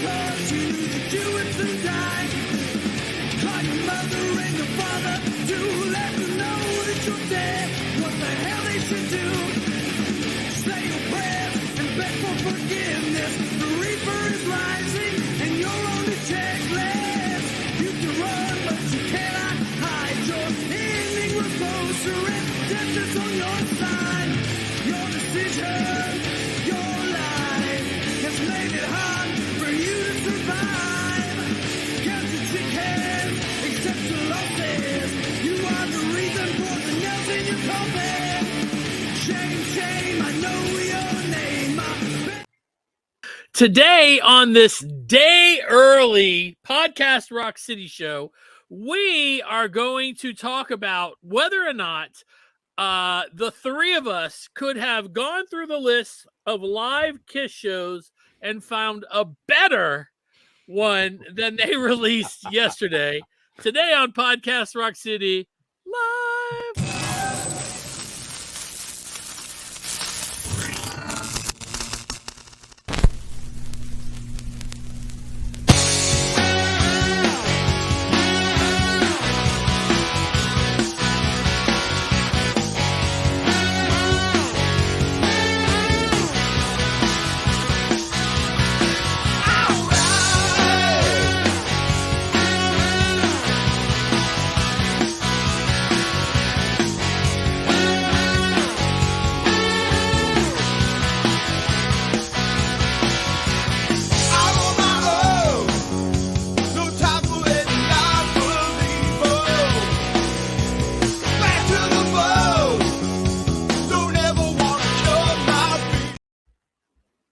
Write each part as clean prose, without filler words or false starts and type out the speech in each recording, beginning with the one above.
cause you to do it to die. Call your mother and your father to let them know that you're dead. What the hell they should do? Say your prayers and beg for forgiveness. The reaper is rising and you're on the checklist. You can run, but you cannot hide. Your ending was closer and death is on your side. Your decision, your life has made it hard for you to survive. Count your chickens, accept your losses. You are the reason for the nails in your coffin. Shame, shame, I know your name. Today on this day early Podcast Rock City show, we are going to talk about whether or not the three of us could have gone through the list of live Kiss shows and found a better one than they released yesterday. Today on Podcast Rock City Live.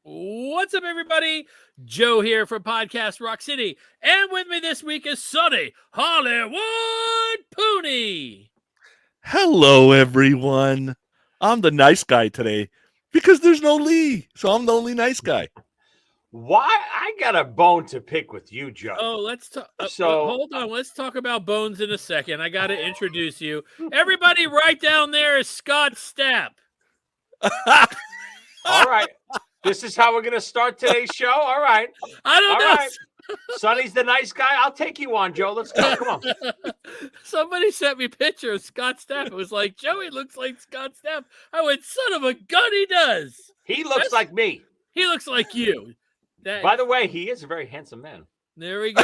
What's up, everybody? Joe here from Podcast Rock City. And with me this week is Sonny Hollywood Pooney. Hello, everyone. I'm the nice guy today because there's no Lee, so I'm the only nice guy. Why? I got a bone to pick with you, Joe. Oh, let's talk. Hold on. Let's talk about bones in a second. I got to introduce you. Everybody right down there is Scott Stapp. All right. This is how we're going to start today's show. All right. I don't know. Right. Sonny's the nice guy. I'll take you on, Joe. Let's go. Come on. Somebody sent me a picture of Scott Stapp. It was like, Joey looks like Scott Stapp. I went, son of a gun, he does. He looks like me. He looks like you. By the way, he is a very handsome man. There we go.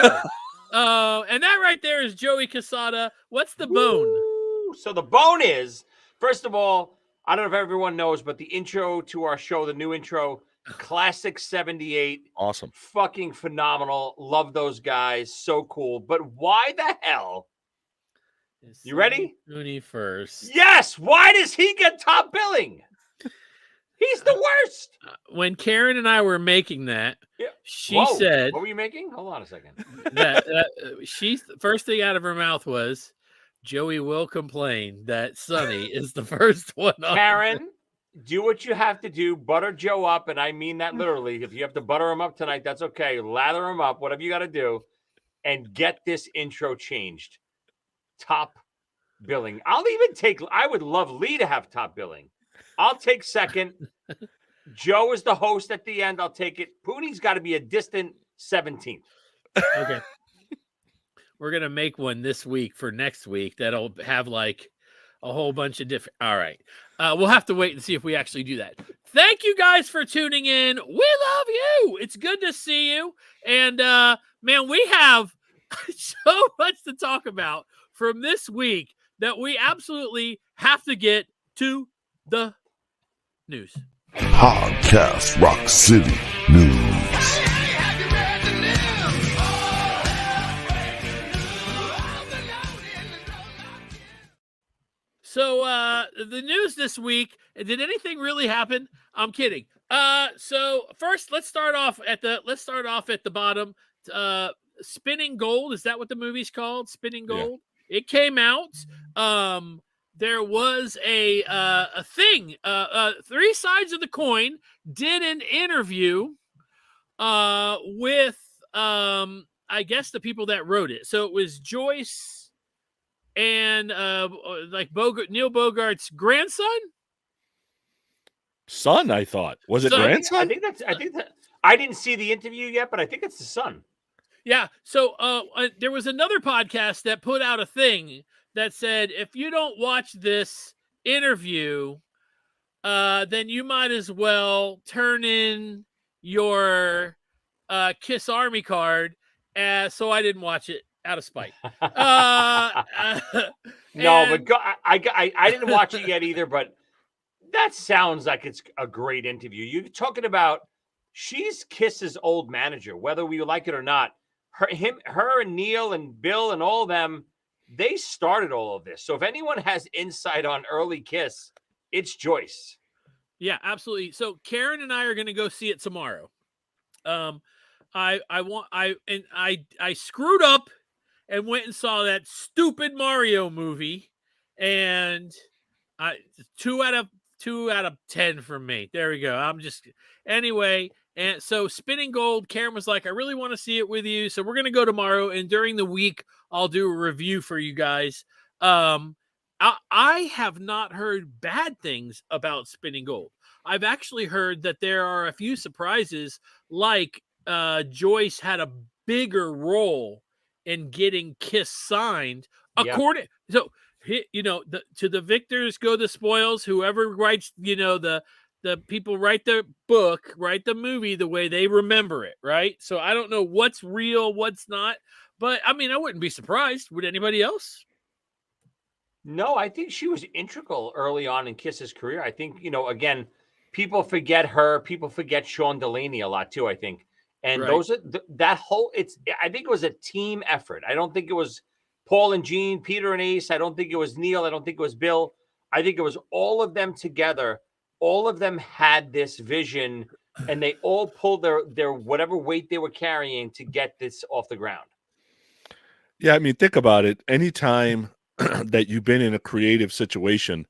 And that right there is Joey Casada. What's the bone? Ooh, so the bone is, first of all, I don't know if everyone knows, but the intro to our show, the new intro, Classic 78. Awesome. Fucking phenomenal. Love those guys. So cool. But why the hell? You ready? Mooney first. Yes. Why does he get top billing? He's the worst. When Karen and I were making that, she said, "What were you making?" Hold on a second. She first thing out of her mouth was, "Joey will complain that Sonny is the first one." Karen, do what you have to do. Butter Joe up, and I mean that literally. If you have to butter him up tonight, that's okay. Lather him up, whatever you got to do, and get this intro changed. Top billing. I'll even take. I would love Lee to have top billing. I'll take second. Joe is the host at the end. I'll take it. Pooney's got to be a distant 17th. Okay. We're going to make one this week for next week that'll have like a whole bunch of different. All right. We'll have to wait and see if we actually do that. Thank you guys for tuning in. We love you. It's good to see you. And man, we have so much to talk about from this week that we absolutely have to get to the news. Podcast Rock City News. So the news this week, did anything really happen? I'm kidding. So first let's start off at the bottom. Spinning Gold, is that what the movie's called? Spinning Gold? Yeah. It came out. There was a thing. Three Sides of the Coin did an interview with I guess the people that wrote it. So it was Joyce and like Neil Bogart's grandson. Son, I thought. Was it grandson? I I didn't see the interview yet, but I think it's the son. Yeah. So there was another podcast that put out a thing that said, if you don't watch this interview, then you might as well turn in your Kiss Army card. So I didn't watch it out of spite. No, and- but I didn't watch it yet either, but that sounds like it's a great interview. You're talking about she's Kiss's old manager, whether we like it or not. Her and Neil and Bill and all of them, they started all of this. So if anyone has insight on early Kiss, it's Joyce. Yeah, absolutely. So Karen and I are going to go see it tomorrow. I screwed up and went and saw that stupid Mario movie, and 2 out of 10 from me. There we go. Anyway. And so Spinning Gold, Karen was like, I really want to see it with you. So we're going to go tomorrow. And during the week, I'll do a review for you guys. I have not heard bad things about Spinning Gold. I've actually heard that there are a few surprises, like Joyce had a bigger role in getting Kiss signed. Yeah. To the victors go the spoils. Whoever writes, the people write the book, write the movie the way they remember it, right? So I don't know what's real, what's not. But, I mean, I wouldn't be surprised. Would anybody else? No, I think she was integral early on in Kiss's career. I think, again, people forget her. People forget Sean Delaney a lot, too, I think. And Right. those are I think it was a team effort. I don't think it was Paul and Gene, Peter and Ace. I don't think it was Neil. I don't think it was Bill. I think it was all of them together. All of them had this vision, and they all pulled their whatever weight they were carrying to get this off the ground. Yeah, I mean, think about it. Anytime that you've been in a creative situation,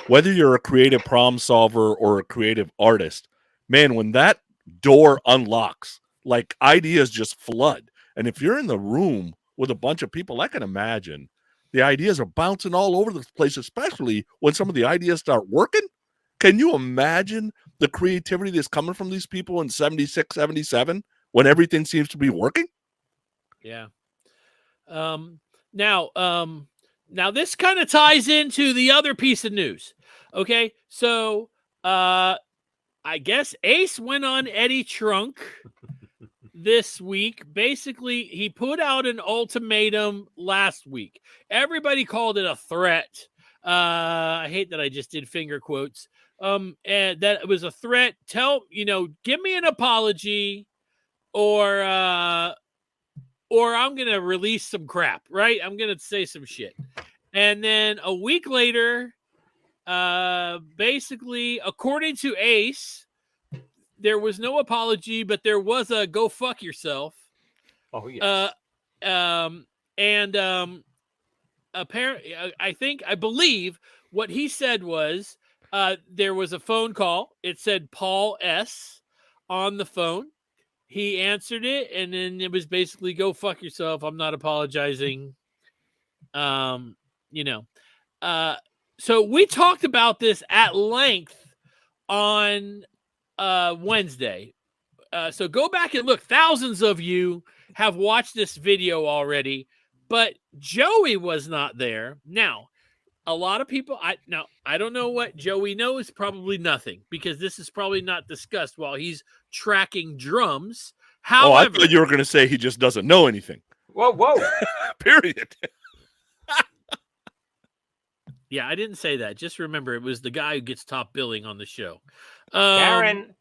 whether you're a creative problem solver or a creative artist, man, when that door unlocks, like ideas just flood. And if you're in the room with a bunch of people, I can imagine the ideas are bouncing all over the place, especially when some of the ideas start working. Can you imagine the creativity that's coming from these people in 76, 77 when everything seems to be working? Yeah. Now this kind of ties into the other piece of news. Okay. So, I guess Ace went on Eddie Trunk this week. Basically, he put out an ultimatum last week. Everybody called it a threat. I hate that I just did finger quotes. And that it was a threat. Give me an apology or I'm going to release some crap, right? I'm going to say some shit. And then a week later, basically, according to Ace, there was no apology, but there was a go fuck yourself. Oh, yes. Apparently, I believe what he said was there was a phone call. It said Paul S. on the phone. He answered it, and then it was basically go fuck yourself. I'm not apologizing. So we talked about this at length on Wednesday. So go back and look. Thousands of you have watched this video already, but Joey was not there. Now, a lot of people, I don't know what Joey knows, probably nothing, because this is probably not discussed while he's tracking drums. However, I thought you were going to say he just doesn't know anything. Whoa. Period. Yeah, I didn't say that. Just remember, it was the guy who gets top billing on the show. Karen,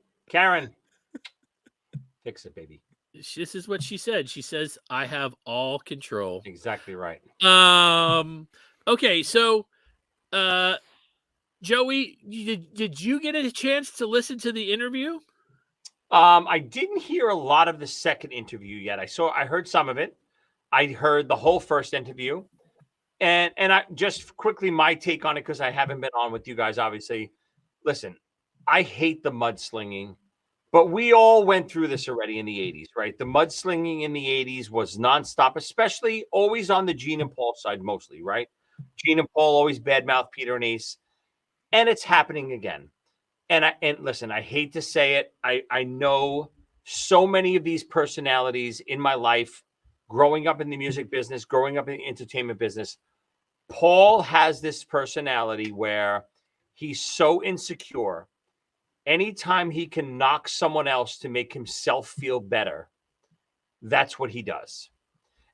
fix it, baby. This is what she said. She says, I have all control. Exactly right. Okay, so Joey, did you get a chance to listen to the interview? I didn't hear a lot of the second interview yet. I heard some of it. I heard the whole first interview. And I just quickly my take on it, because I haven't been on with you guys, obviously. Listen, I hate the mudslinging, but we all went through this already in the 80s, right? The mudslinging in the 80s was nonstop, especially always on the Gene and Paul side, mostly, right? Gene and Paul always badmouth Peter and Ace, and it's happening again. And listen, I hate to say it. I know so many of these personalities in my life, growing up in the music business, growing up in the entertainment business. Paul has this personality where he's so insecure. Anytime he can knock someone else to make himself feel better, that's what he does.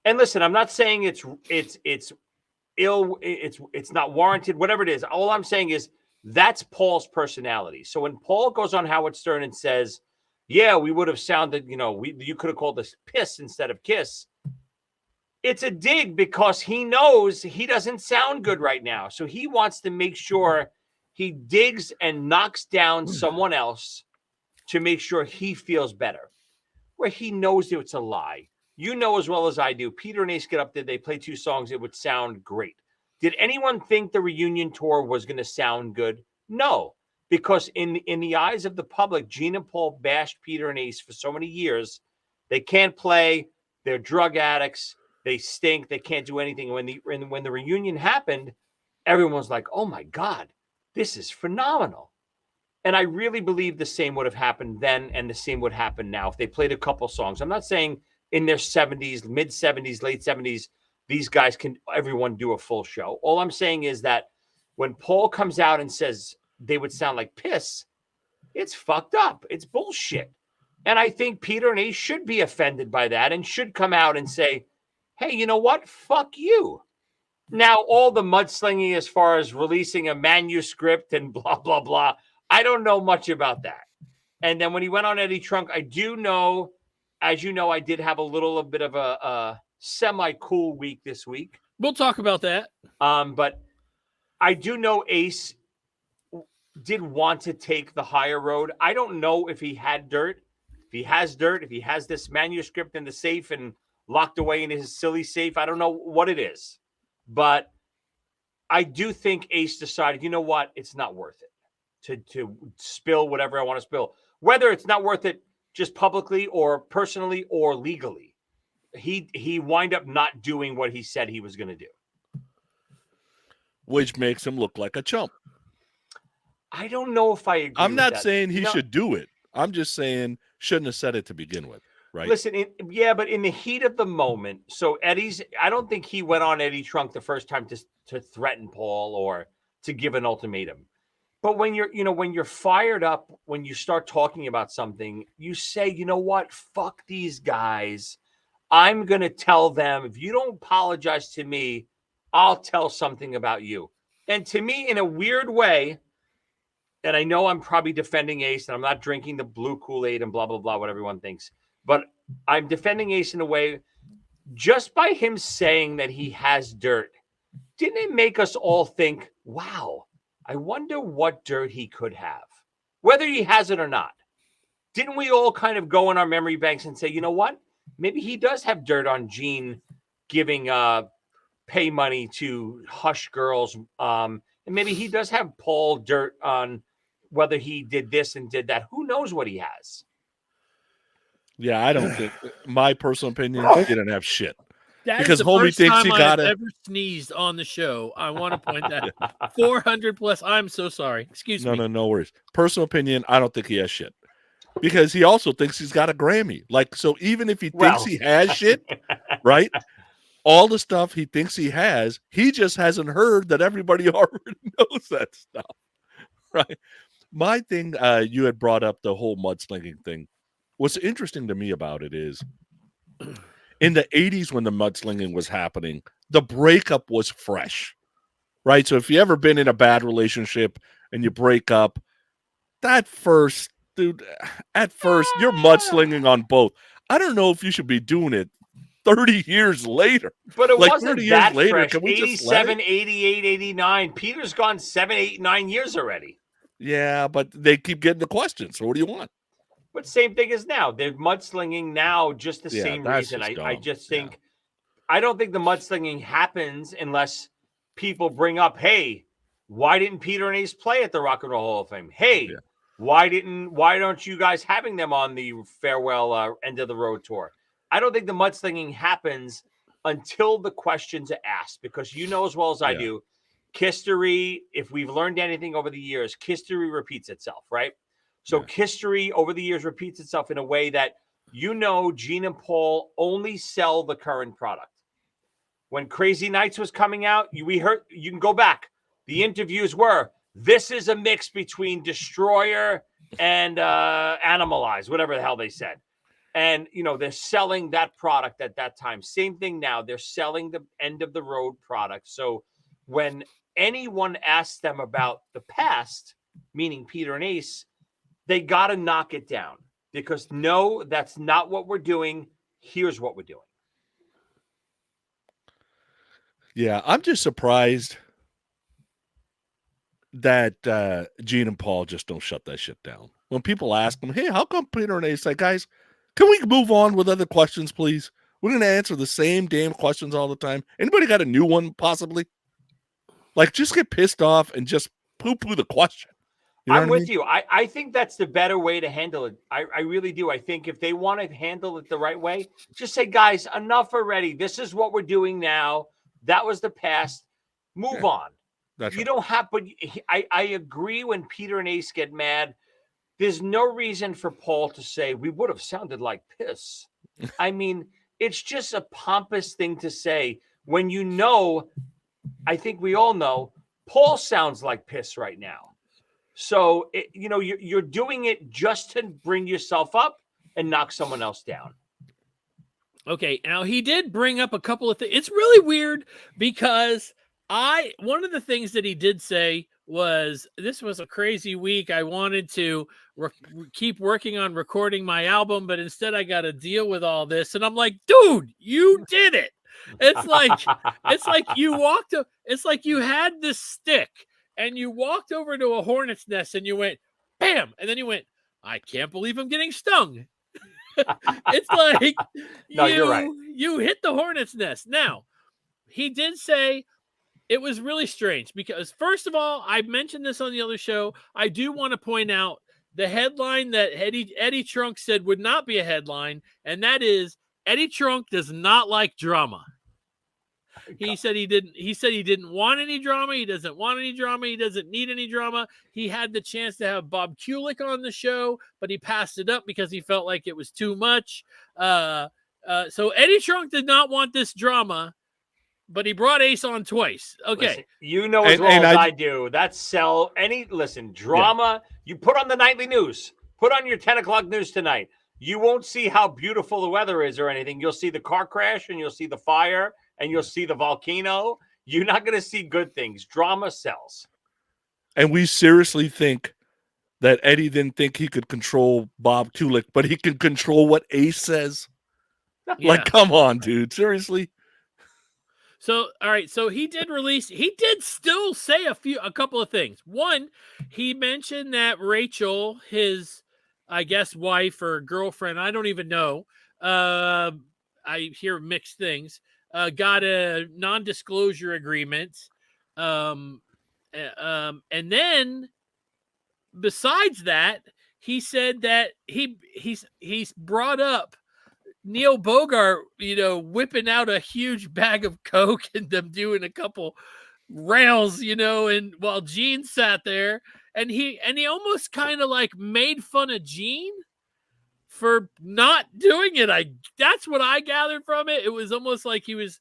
And listen, I'm not saying it's ill, it's not warranted, whatever it is. All I'm saying is that's Paul's personality. So when Paul goes on Howard Stern and says, yeah, we would have sounded, you could have called us piss instead of kiss. It's a dig because he knows he doesn't sound good right now. So he wants to make sure he digs and knocks down someone else to make sure he feels better, where he knows it's a lie. You know as well as I do, Peter and Ace get up there, they play 2 songs, it would sound great. Did anyone think the reunion tour was going to sound good? No, because in the eyes of the public, Gene and Paul bashed Peter and Ace for so many years. They can't play, they're drug addicts, they stink, they can't do anything. When the reunion happened, everyone was like, oh my God, this is phenomenal. And I really believe the same would have happened then and the same would happen now if they played a couple songs. I'm not saying in their 70s, mid 70s, late 70s, these guys everyone do a full show. All I'm saying is that when Paul comes out and says they would sound like piss, it's fucked up. It's bullshit. And I think Peter and Ace should be offended by that and should come out and say, hey, you know what? Fuck you. Now, all the mudslinging as far as releasing a manuscript and blah, blah, blah, I don't know much about that. And then when he went on Eddie Trunk, I do know, as you know, I did have a bit of a semi-cool week this week. We'll talk about that. But I do know Ace did want to take the higher road. I don't know if he had dirt. If he has dirt, if he has this manuscript in the safe and locked away in his silly safe, I don't know what it is. But I do think Ace decided, you know what? It's not worth it to spill whatever I want to spill. Whether it's not worth it just publicly or personally or legally. He wind up not doing what he said he was going to do. Which makes him look like a chump. I don't know if I agree I'm not that. saying he should do it. I'm just saying shouldn't have said it to begin with, right? Listen, but in the heat of the moment, so I don't think he went on Eddie Trunk the first time to threaten Paul or to give an ultimatum. But when you're fired up, when you start talking about something, you say, you know what? Fuck these guys. I'm going to tell them, if you don't apologize to me, I'll tell something about you. And to me, in a weird way, and I know I'm probably defending Ace, and I'm not drinking the blue Kool-Aid and blah, blah, blah, what everyone thinks. But I'm defending Ace in a way, just by him saying that he has dirt, didn't it make us all think, wow, I wonder what dirt he could have, whether he has it or not. Didn't we all kind of go in our memory banks and say, you know what? Maybe he does have dirt on Gene giving pay money to hush girls. And maybe he does have Paul dirt on whether he did this and did that. Who knows what he has? Yeah, I don't think, my personal opinion, he didn't have shit. That Because is the homie first thinks time he I've got it. ever sneezed on the show. I want to point that 400 plus. I'm so sorry. Excuse me. No worries. Personal opinion, I don't think he has shit. Because he also thinks he's got a Grammy. Like, so even if he thinks he has shit, right? All the stuff he thinks he has, he just hasn't heard that everybody already knows that stuff, right? My thing, you had brought up the whole mudslinging thing. What's interesting to me about it is, in the 80s when the mudslinging was happening, the breakup was fresh, right? So if you ever been in a bad relationship and you break up, at first you're mudslinging on both. I don't know if you should be doing it 30 years later. But it like wasn't 30 that years later, fresh. can we just let 87, it? 88, 89. Peter's gone 7, 8, 9 years already. Yeah, but they keep getting the questions. So what do you want? But same thing as now. They're mudslinging now, just the Yeah, same that's reason. just I dumb. just think, I don't think the mudslinging happens unless people bring up, hey, why didn't Peter and Ace play at the Rock and Roll Hall of Fame? Hey, why don't you guys having them on the farewell end of the road tour? I don't think the mudslinging happens until the questions are asked, because you know as well as I do, history, if we've learned anything over the years, history repeats itself, right? So history over the years repeats itself in a way that, Gene and Paul only sell the current product. When Crazy Nights was coming out, you can go back. The interviews were, this is a mix between Destroyer and Animalize, whatever the hell they said. And, they're selling that product at that time. Same thing now. They're selling the end of the road product. So when anyone asks them about the past, meaning Peter and Ace, they got to knock it down because no, that's not what we're doing. Here's what we're doing. Yeah, I'm just surprised that Gene and Paul just don't shut that shit down. When people ask them, hey, how come Peter and Ace, like, guys, can we move on with other questions, please? We're going to answer the same damn questions all the time. Anybody got a new one, possibly? Like, just get pissed off and just poo-poo the question. You know I'm what I with mean? you. I think that's the better way to handle it. I really do. I think if they want to handle it the right way, just say, guys, enough already. This is what we're doing now. That was the past. Move on. That's You right. don't have, but I agree when Peter and Ace get mad. There's no reason for Paul to say, we would have sounded like piss. I mean, it's just a pompous thing to say when I think we all know, Paul sounds like piss right now. So, you're doing it just to bring yourself up and knock someone else down. Okay, now he did bring up a couple of things. It's really weird because one of the things that he did say was, this was a crazy week. I wanted to keep working on recording my album, but instead I got to deal with all this. And I'm like, dude, you did it. It's like you had this stick and you walked over to a hornet's nest and you went, bam. And then you went, I can't believe I'm getting stung. It's like, No, you're right. You hit the hornet's nest. Now, he did say it was really strange because, first of all, I mentioned this on the other show. I do want to point out the headline that Eddie Trunk said would not be a headline, and that is, Eddie Trunk does not like drama. He said he didn't want any drama. He doesn't want any drama. He doesn't need any drama. He had the chance to have Bob Kulick on the show, but he passed it up because he felt like it was too much. So Eddie Trunk did not want this drama, but he brought Ace on twice. Okay. Listen, as well as I do. That's drama. Yeah. You put on the nightly news. Put on your 10 o'clock news tonight. You won't see how beautiful the weather is or anything. You'll see the car crash and you'll see the fire and you'll see the volcano. You're not going to see good things. Drama sells. And we seriously think that Eddie didn't think he could control Bob Kulick, but he can control what Ace says. Yeah. Like, come on, dude. Seriously? So, all right. So he did still say a couple of things. One, he mentioned that Rachel, his, I guess, wife or girlfriend, I don't even know. I hear mixed things. Got a non-disclosure agreement. And then besides that, he said that he's brought up Neil Bogart, whipping out a huge bag of Coke and them doing a couple rails, and while Gene sat there and he almost kind of like made fun of Gene for not doing it. That's what I gathered from it. It was almost like he was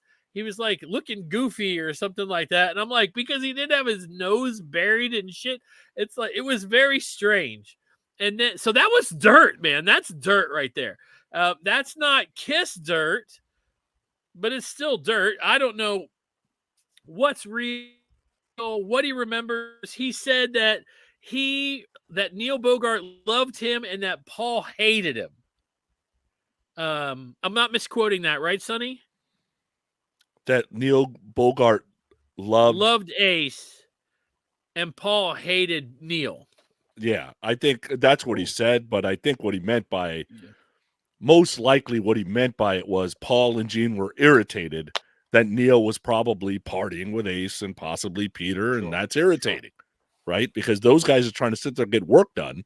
like looking goofy or something like that. And I'm like, because he didn't have his nose buried in shit. It's like, it was very strange. And then, so that was dirt, man. That's dirt right there. That's not Kiss dirt, but it's still dirt. I don't know what's real, what he remembers. He said that Neil Bogart loved him and that Paul hated him. I'm not misquoting that, right, Sonny? That Neil Bogart loved Ace and Paul hated Neil. Yeah, I think that's what he said, but I think what he meant by most likely what he meant by it was Paul and Gene were irritated that Neil was probably partying with Ace and possibly Peter, and that's irritating, right? Because those guys are trying to sit there and get work done,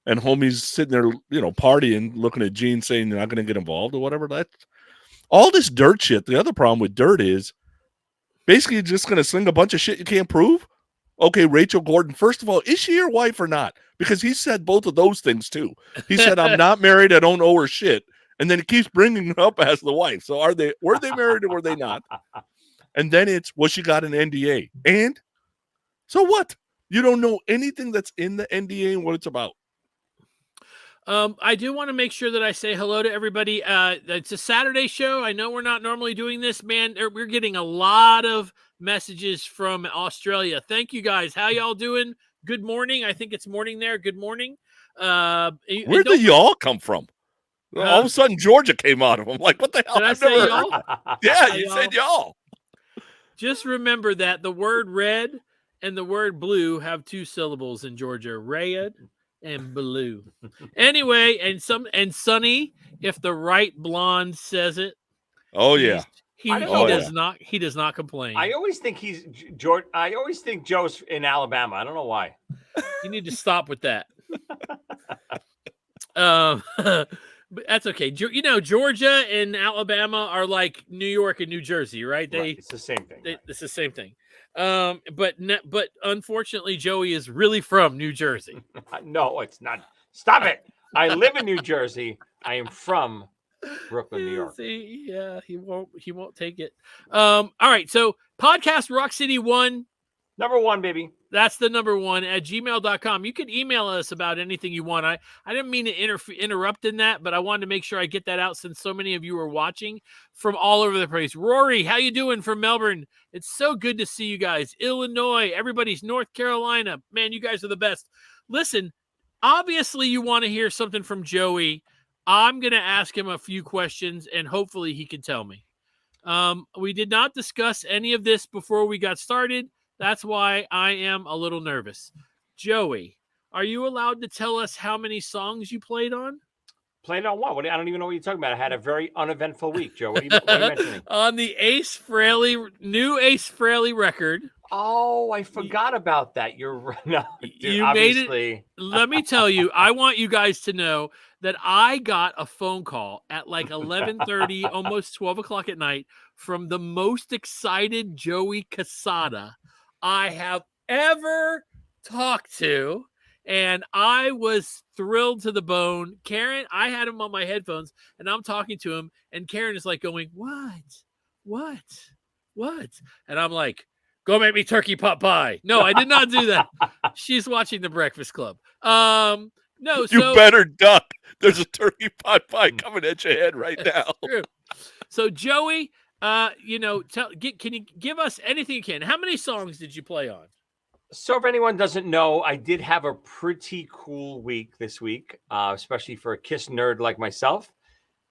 and homie's sitting there, partying, looking at Gene saying you're not going to get involved or whatever. That's all this dirt shit. The other problem with dirt is basically you're just going to sling a bunch of shit you can't prove. Okay, Rachel Gordon, first of all, is she your wife or not? Because he said both of those things too. He said, I'm not married, I don't owe her shit. And then he keeps bringing it up as the wife. So were they married or were they not? And then it's, well, she got an NDA. And so what? You don't know anything that's in the NDA and what it's about. I do want to make sure that I say hello to everybody. It's a Saturday show. I know we're not normally doing this, man. We're getting a lot of messages from Australia. Thank you guys. How y'all doing? Good morning. I think it's morning there. Good morning. Where did y'all come from? All of a sudden, Georgia came out of them. Like, what the hell? Did I say y'all? Yeah, Hi, you y'all. said y'all. Just remember that the word red and the word blue have 2 syllables in Georgia. Red and blue. Anyway, and Sonny, if the right blonde says it. Oh yeah. He does not complain. I always think he's George. I always think Joe's in Alabama. I don't know why. You need to stop with that. But that's okay. You know, Georgia and Alabama are like New York and New Jersey, right? It's the same thing. It's the same thing. But unfortunately, Joey is really from New Jersey. No, it's not. Stop it. I live in New Jersey. I am from Brooklyn, New York. See, yeah, he won't take it. All right. So podcast Rock City 1. Number 1, baby. That's the number 1 at gmail.com. You can email us about anything you want. I didn't mean to interrupt in that, but I wanted to make sure I get that out since so many of you are watching from all over the place. Rory, how you doing from Melbourne? It's so good to see you guys. Illinois, everybody's North Carolina. Man, you guys are the best. Listen, obviously you want to hear something from Joey. I'm going to ask him a few questions and hopefully he can tell me. We did not discuss any of this before we got started. That's why I am a little nervous. Joey, are you allowed to tell us how many songs you played on? Played on what? I don't even know what you're talking about. I had a very uneventful week, Joe. What are you mentioning? On the new Ace Frehley record. Oh, I forgot about that. You're no, dude, you obviously. made it. Let me tell you, I want you guys to know that I got a phone call at like 11:30, almost 12 o'clock at night from the most excited Joey Casada I have ever talked to. And I was thrilled to the bone. Karen, I had him on my headphones and I'm talking to him. And Karen is like going, what? And I'm like, go make me turkey pot pie. No, I did not do that. She's watching The Breakfast Club. No, you better duck. There's a turkey pot pie coming at your head right now. True. So Joey, can you give us anything you can? How many songs did you play on? So if anyone doesn't know, I did have a pretty cool week this week, especially for a Kiss nerd like myself.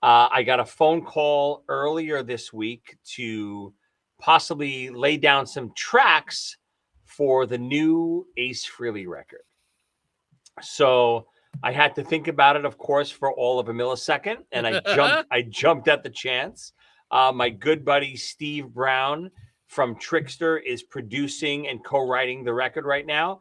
I got a phone call earlier this week to possibly lay down some tracks for the new Ace Frehley record. So I had to think about it, of course, for all of a millisecond, and I jumped at the chance. My good buddy Steve Brown from Trickster is producing and co-writing the record right now.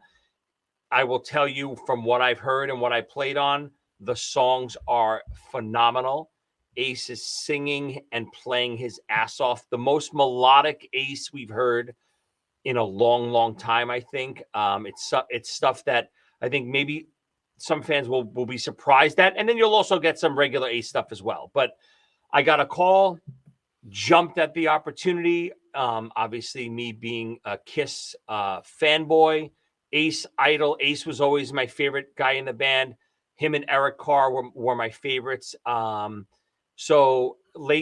I will tell you from what I've heard and what I played on, the songs are phenomenal. Ace is singing and playing his ass off. The most melodic Ace we've heard in a long, long time, I think. It's stuff that I think maybe some fans will be surprised at. And then you'll also get some regular Ace stuff as well. But I got a call, jumped at the opportunity. Obviously, me being a Kiss fanboy, Ace idol. Ace was always my favorite guy in the band. Him and Eric Carr were my favorites. So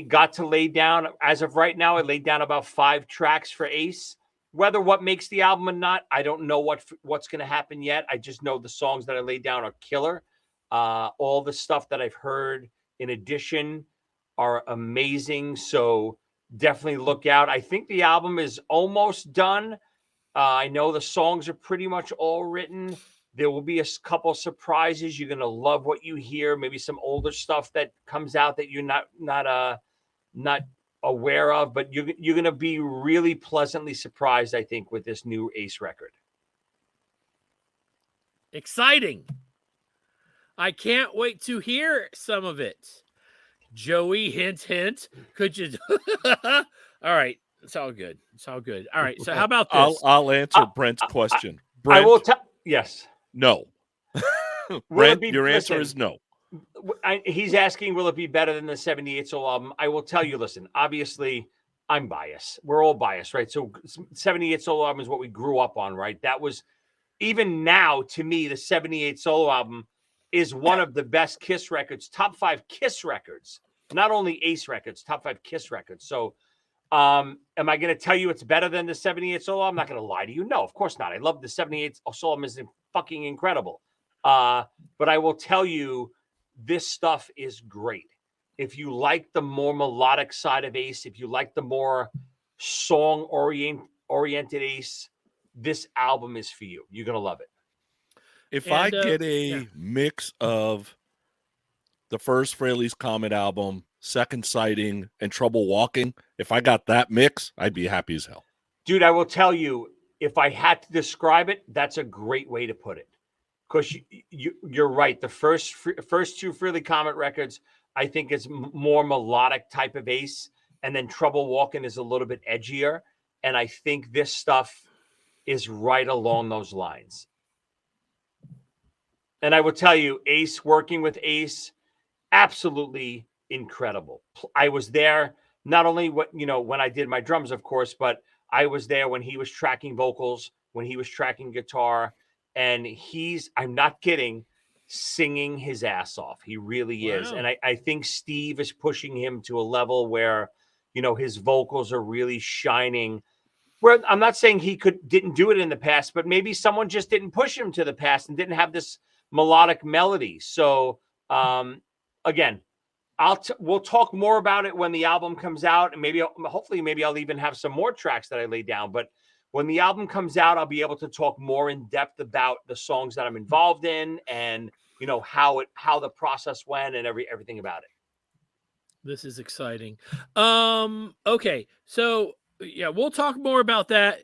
got to lay down, as of right now, I laid down about 5 tracks for Ace. Whether what makes the album or not, I don't know what's going to happen yet. I just know the songs that I laid down are killer. All the stuff that I've heard in addition are amazing. So definitely look out. I think the album is almost done. I know the songs are pretty much all written. There will be a couple surprises. You're going to love what you hear. Maybe some older stuff that comes out that you're not aware of, but you're going to be really pleasantly surprised, I think, with this new Ace record. Exciting. I can't wait to hear some of it. Joey, hint, hint. Could you? All right. It's all good. It's all good. All right. So how about this? I'll answer Brent's question. I Brent, will tell. Yes. no. Will it Brent, be? your answer Listen, is no. he's asking, will it be better than the 78 solo album? I will tell you, listen, obviously, I'm biased. We're all biased, right? So 78 solo album is what we grew up on, right? That was, even now, to me, the 78 solo album is one of the best Kiss records, top 5 Kiss records, not only Ace records, top 5 Kiss records. So am I going to tell you it's better than the 78 solo? I'm not going to lie to you. No, of course not. I love the 78 solo album. Is fucking incredible. But I will tell you, this stuff is great. If you like the more melodic side of Ace, if you like the more song oriented Ace, this album is for you. You're going to love it. If I get a mix of the first Fraley's Comet album, Second Sighting, and Trouble Walking, if I got that mix, I'd be happy as hell. Dude, I will tell you, if I had to describe it, that's a great way to put it. Because you're right. The first 2 Freely Comet records, I think, is more melodic type of Ace. And then Trouble Walking is a little bit edgier. And I think this stuff is right along those lines. And I will tell you, Ace, working with Ace, absolutely incredible. I was there not only when I did my drums, of course, but I was there when he was tracking vocals, when he was tracking guitar. And I'm not kidding, singing his ass off. He really is. And I think Steve is pushing him to a level where, his vocals are really shining. Where I'm not saying he didn't do it in the past, but maybe someone just didn't push him to the past and didn't have this melodic melody. So again, we'll talk more about it when the album comes out, and hopefully I'll even have some more tracks that I lay down. But when the album comes out, I'll be able to talk more in depth about the songs that I'm involved in, and how the process went and everything about it. This is exciting. Okay, so yeah, we'll talk more about that.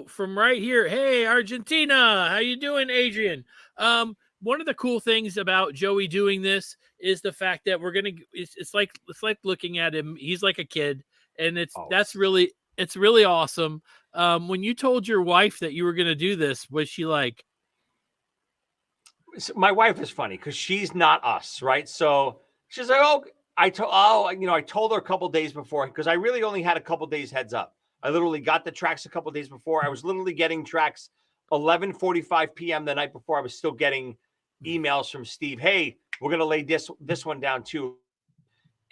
From right here. Hey, Argentina, how you doing, Adrian? One of the cool things about Joey doing this is the fact that it's like looking at him. He's like a kid, and it's really awesome. When you told your wife that you were going to do this, was she like? My wife is funny because she's not us, right? So she's like, "Oh, I told her a couple days before, because I really only had a couple days heads up. I literally got the tracks a couple days before. I was literally getting tracks 11:45 p.m. the night before. I was still getting emails from Steve. Hey, we're gonna lay this one down too.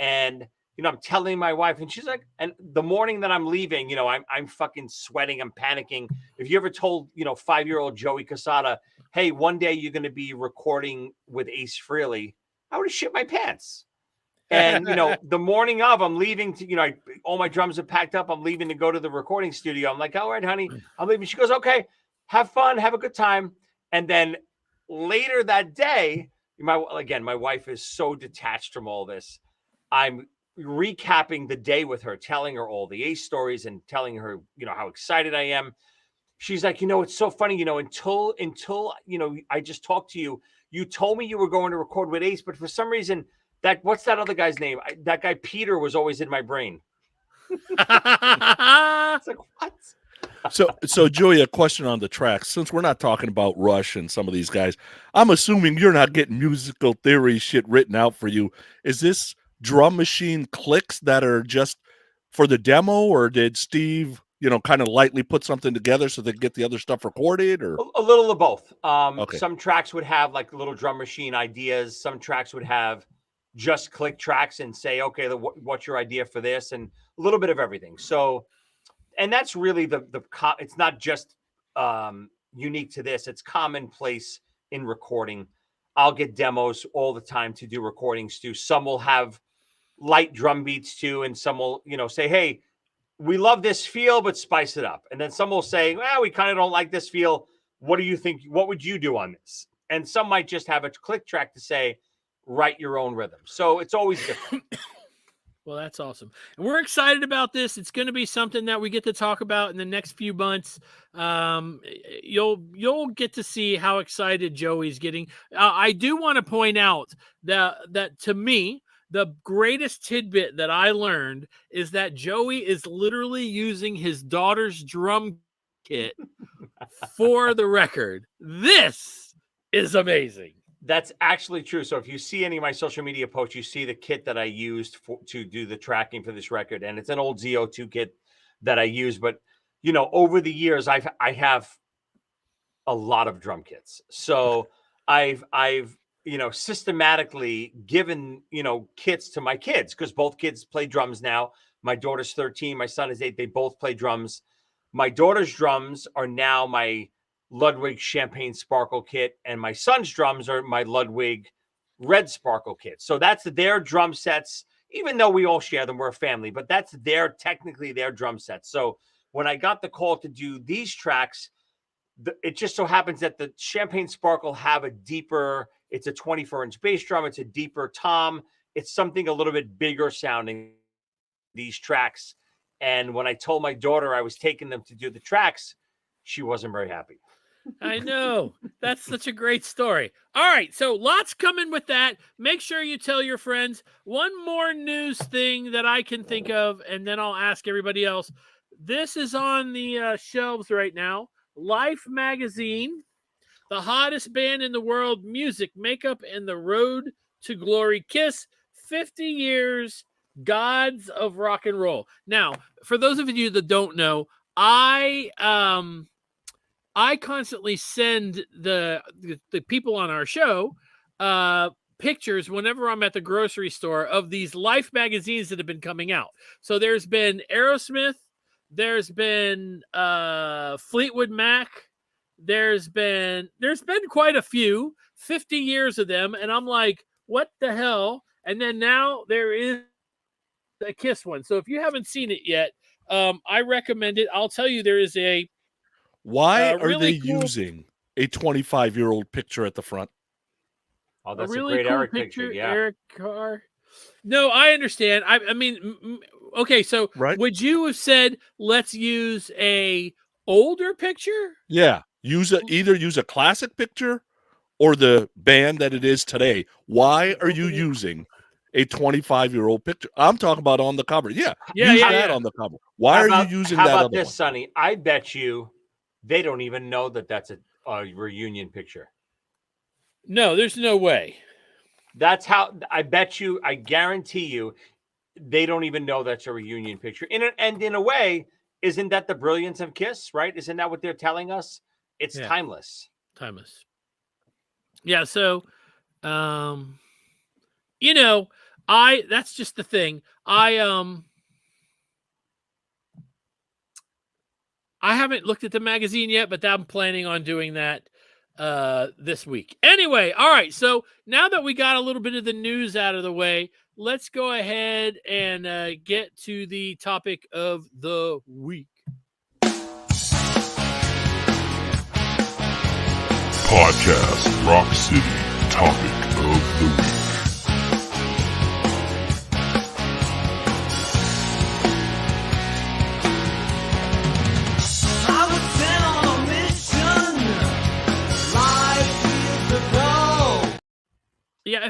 And I'm telling my wife, and she's like, and the morning that I'm leaving, I'm fucking sweating, I'm panicking. If you ever told 5-year-old Joey Casada, hey, one day you're gonna be recording with Ace Frehley, I would have shit my pants. And the morning of, I'm leaving to all my drums are packed up. I'm leaving to go to the recording studio. I'm like, all right, honey, I'm leaving. She goes, okay, have fun, have a good time. And then later that day, my wife is so detached from all this. I'm recapping the day with her, telling her all the Ace stories and telling her, how excited I am. She's like, it's so funny, until I just talked to you. You told me you were going to record with Ace, but for some reason, what's that other guy's name? That guy Peter was always in my brain. It's like, what? So Joey, a question on the tracks. Since we're not talking about Rush and some of these guys, I'm assuming you're not getting musical theory shit written out for you. Is this drum machine clicks that are just for the demo, or did Steve, kind of lightly put something together so they get the other stuff recorded? Or a little of both. Okay. Some tracks would have like little drum machine ideas. Some tracks would have just click tracks and say, okay, what's your idea for this? And a little bit of everything. So, and that's really it's not just unique to this. It's commonplace in recording. I'll get demos all the time to do recordings too. Some will have light drum beats too. And some will, say, hey, we love this feel, but spice it up. And then some will say, well, we kind of don't like this feel. What do you think? What would you do on this? And some might just have a click track to say, write your own rhythm. So it's always different. Well, that's awesome. And we're excited about this. It's going to be something that we get to talk about in the next few months. You'll get to see how excited Joey's getting. I do want to point out that to me, the greatest tidbit that I learned is that Joey is literally using his daughter's drum kit for the record. This is amazing. That's actually true. So if you see any of my social media posts, you see the kit that I used to do the tracking for this record, and it's an old ZO2 kit that I use. But over the years, I have a lot of drum kits. So I've systematically given kits to my kids, because both kids play drums now. My daughter's 13, my son is 8. They both play drums. My daughter's drums are now my Ludwig Champagne Sparkle kit, and my son's drums are my Ludwig Red Sparkle kit. So that's their drum sets, even though we all share them, we're a family, but that's technically their drum sets. So when I got the call to do these tracks, it just so happens that the Champagne Sparkle have it's a 24-inch bass drum. It's a deeper tom. It's something a little bit bigger sounding, these tracks. And when I told my daughter I was taking them to do the tracks, she wasn't very happy. I know. That's such a great story. All right. So lots coming with that. Make sure you tell your friends. One more news thing that I can think of, and then I'll ask everybody else. This is on the shelves right now. Life magazine, the hottest band in the world, music, makeup, and the road to glory. Kiss, 50 years, gods of rock and roll. Now, for those of you that don't know, I constantly send the people on our show pictures whenever I'm at the grocery store of these Life magazines that have been coming out. So there's been Aerosmith, there's been Fleetwood Mac, there's been quite a few, 50 years of them, and I'm like, what the hell? And then now there is a Kiss one. So if you haven't seen it yet, I recommend it. I'll tell you, there is a Why are really they cool, using a 25-year-old picture at the front? Oh, that's a really great cool Eric picture. Yeah. Eric Carr. No, I understand. I mean, okay. So Right? would you have said, let's use a older picture? Yeah. Either use a classic picture or the band that it is today. Why are you using a 25-year-old picture? I'm talking about on the cover. Yeah. Use that on the cover. Why are you using that? How other about this, one? Sonny? I bet you they don't even know that that's a reunion picture. No, there's no way. That's how I bet you. I guarantee you, they don't even know that's a reunion picture. And in a way, isn't that the brilliance of Kiss? Right? Isn't that what they're telling us? It's timeless. Timeless. Yeah. So, that's just the thing. I haven't looked at the magazine yet, but I'm planning on doing that this week. Anyway, all right. So now that we got a little bit of the news out of the way, let's go ahead and get to the topic of the week. Podcast Rock City Topic of the Week. I was sent on a mission. Life years ago. Yeah,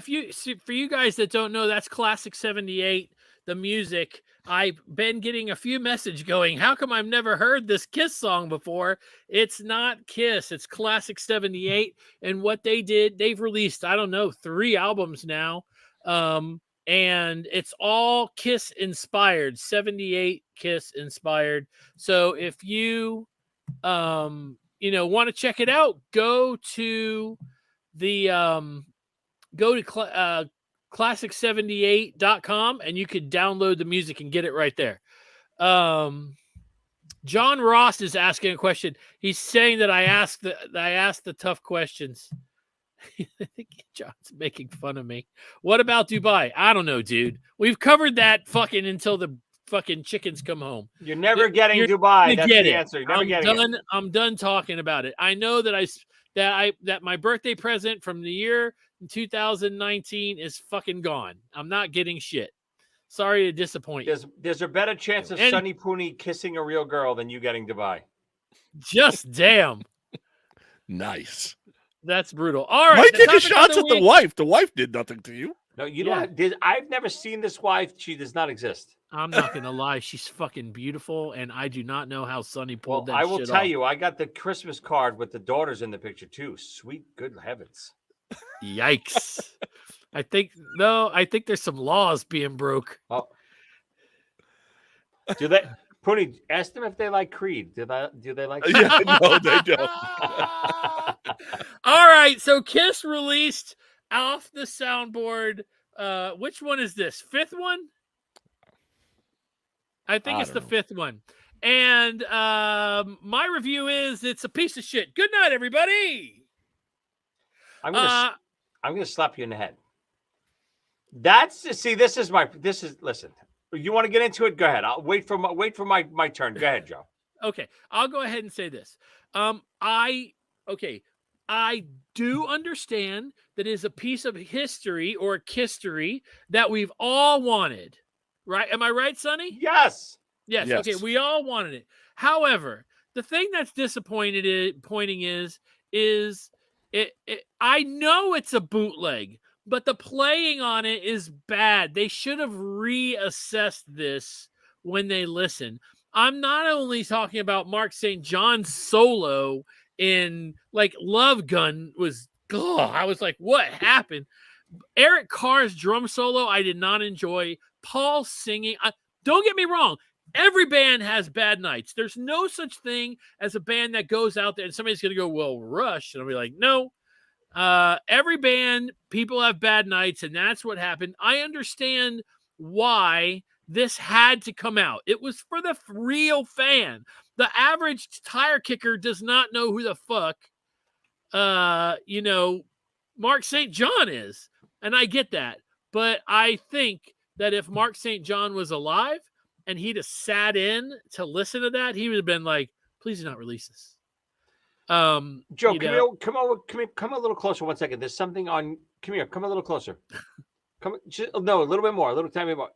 for you guys that don't know, that's Classic 78, the music. I've been getting a few messages going, how come I've never heard this Kiss song before? It's not Kiss, it's Classic 78. And what they did, they've released, 3 albums now. And it's all Kiss inspired, 78 Kiss inspired. So if you, want to check it out, go to classic78.com and you could download the music and get it right there. John Ross is asking a question. He's saying that I asked the tough questions. I think John's making fun of me. What about Dubai? I don't know, dude. We've covered that fucking until the fucking chickens come home. You're never getting Dubai. That's the answer. You're never getting it. I'm done talking about it. I know that that my birthday present from the year 2019 is fucking gone. I'm not getting shit. Sorry to disappoint you. There's a better chance of Sonny Pooney kissing a real girl than you getting Dubai. Just damn. Nice. That's brutal. All right. Might take a shot at the wife. The wife did nothing to you. No, you Yeah. don't. I've never seen this wife. She does not exist. I'm not gonna lie, she's fucking beautiful, and I do not know how Sonny pulled Well, that I will shit tell off. you, I got the Christmas card with the daughters in the picture too. Sweet, good heavens! Yikes! I think there's some laws being broke. Oh, do they? Poonie, ask them if they like Creed. Do they like? Yeah, no, they don't. All right, so Kiss released Off the Soundboard. Which one is this? Fifth one? I think it's the don't know. fifth one. And my review is it's a piece of shit. Good night, everybody. I'm gonna slap you in the head. Listen. You want to get into it? Go ahead. I'll wait for my turn. Go ahead, Joe. Okay, I'll go ahead and say this. I do understand that it is a piece of history or history that we've all wanted. Right? Am I right, Sonny? Yes. Yes. Yes. Okay, we all wanted it. However, the thing that's disappointing is it I know it's a bootleg, but the playing on it is bad. They should have reassessed this when they listen. I'm not only talking about Mark St. John's solo in like Love Gun was, I was like, what happened? Eric Carr's drum solo, I did not enjoy. Paul singing. Don't get me wrong. Every band has bad nights. There's no such thing as a band that goes out there and somebody's going to go, well, Rush. And I'll be like, no. Every band, people have bad nights, and that's what happened. I understand why this had to come out. It was for the real fan. The average tire kicker does not know who the fuck, Mark St. John is. And I get that. But I think that if Mark St. John was alive and he'd have sat in to listen to that, he would have been like, please do not release this. Joe, come a little closer 1 second. There's something on. Come here. Come a little closer. A little bit more. A little tiny bit more.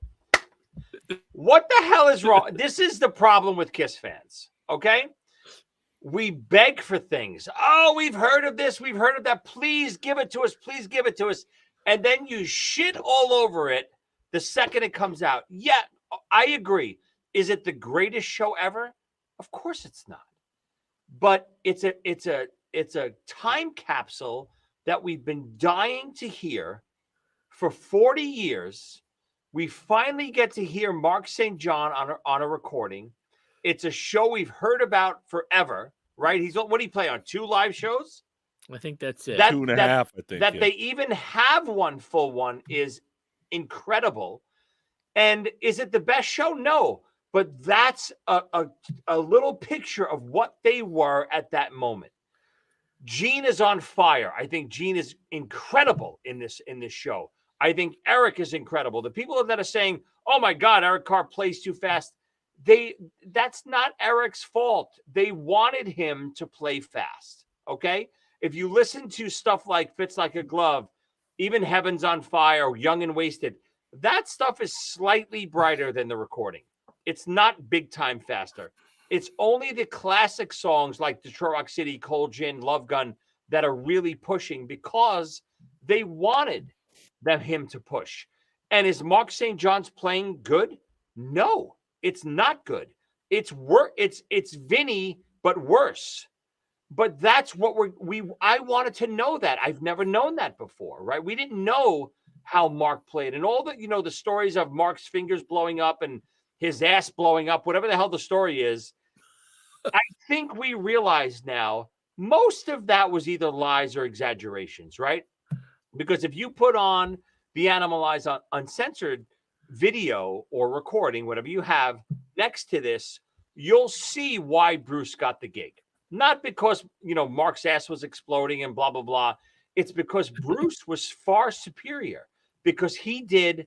What the hell is wrong? This is the problem with Kiss fans. Okay, we beg for things. Oh, we've heard of this. We've heard of that. Please give it to us. Please give it to us. And then you shit all over it the second it comes out. Yeah, I agree. Is it the greatest show ever? Of course it's not. But it's a time capsule that we've been dying to hear for 40 years. We finally get to hear Mark St. John on a recording. It's a show we've heard about forever, right? What did he play on? 2 live shows? I think that's it. 2.5, I think. That they even have one full one is incredible. And is it the best show? No. But that's a little picture of what they were at that moment. Gene is on fire. I think Gene is incredible in this show. I think Eric is incredible. The people that are saying, "Oh my God, Eric Carr plays too fast," that's not Eric's fault. They wanted him to play fast. Okay, if you listen to stuff like "Fits Like a Glove," even "Heaven's on Fire," "Young and Wasted," that stuff is slightly brighter than the recording. It's not big time faster. It's only the classic songs like Detroit Rock City, Cold Gin, Love Gun that are really pushing because they wanted him to push. And is Mark St. John's playing good? No, it's not good. It's Vinny, but worse. But that's what I wanted to know that. I've never known that before, right? We didn't know how Mark played and all the stories of Mark's fingers blowing up and his ass blowing up, whatever the hell the story is. I think we realize now most of that was either lies or exaggerations, right? Because if you put on the Animalize Uncensored video or recording, whatever you have next to this, you'll see why Bruce got the gig. Not because, Mark's ass was exploding and blah, blah, blah. It's because Bruce was far superior because he did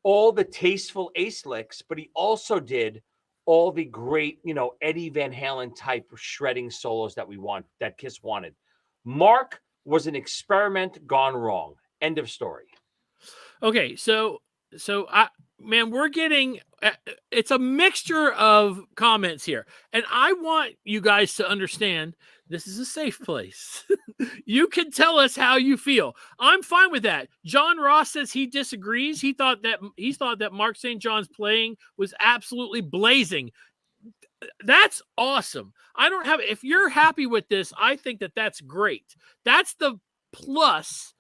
all the tasteful ace licks, but he also did all the great, Eddie Van Halen type of shredding solos that Kiss wanted. Mark was an experiment gone wrong. End of story. Okay, so we're getting it's a mixture of comments here, and I want you guys to understand this is a safe place. You can tell us how you feel. I'm fine with that. John Ross says he disagrees. He thought that Mark St. John's playing was absolutely blazing. That's awesome. I don't have, if you're happy with this, I think that that's great. That's the plus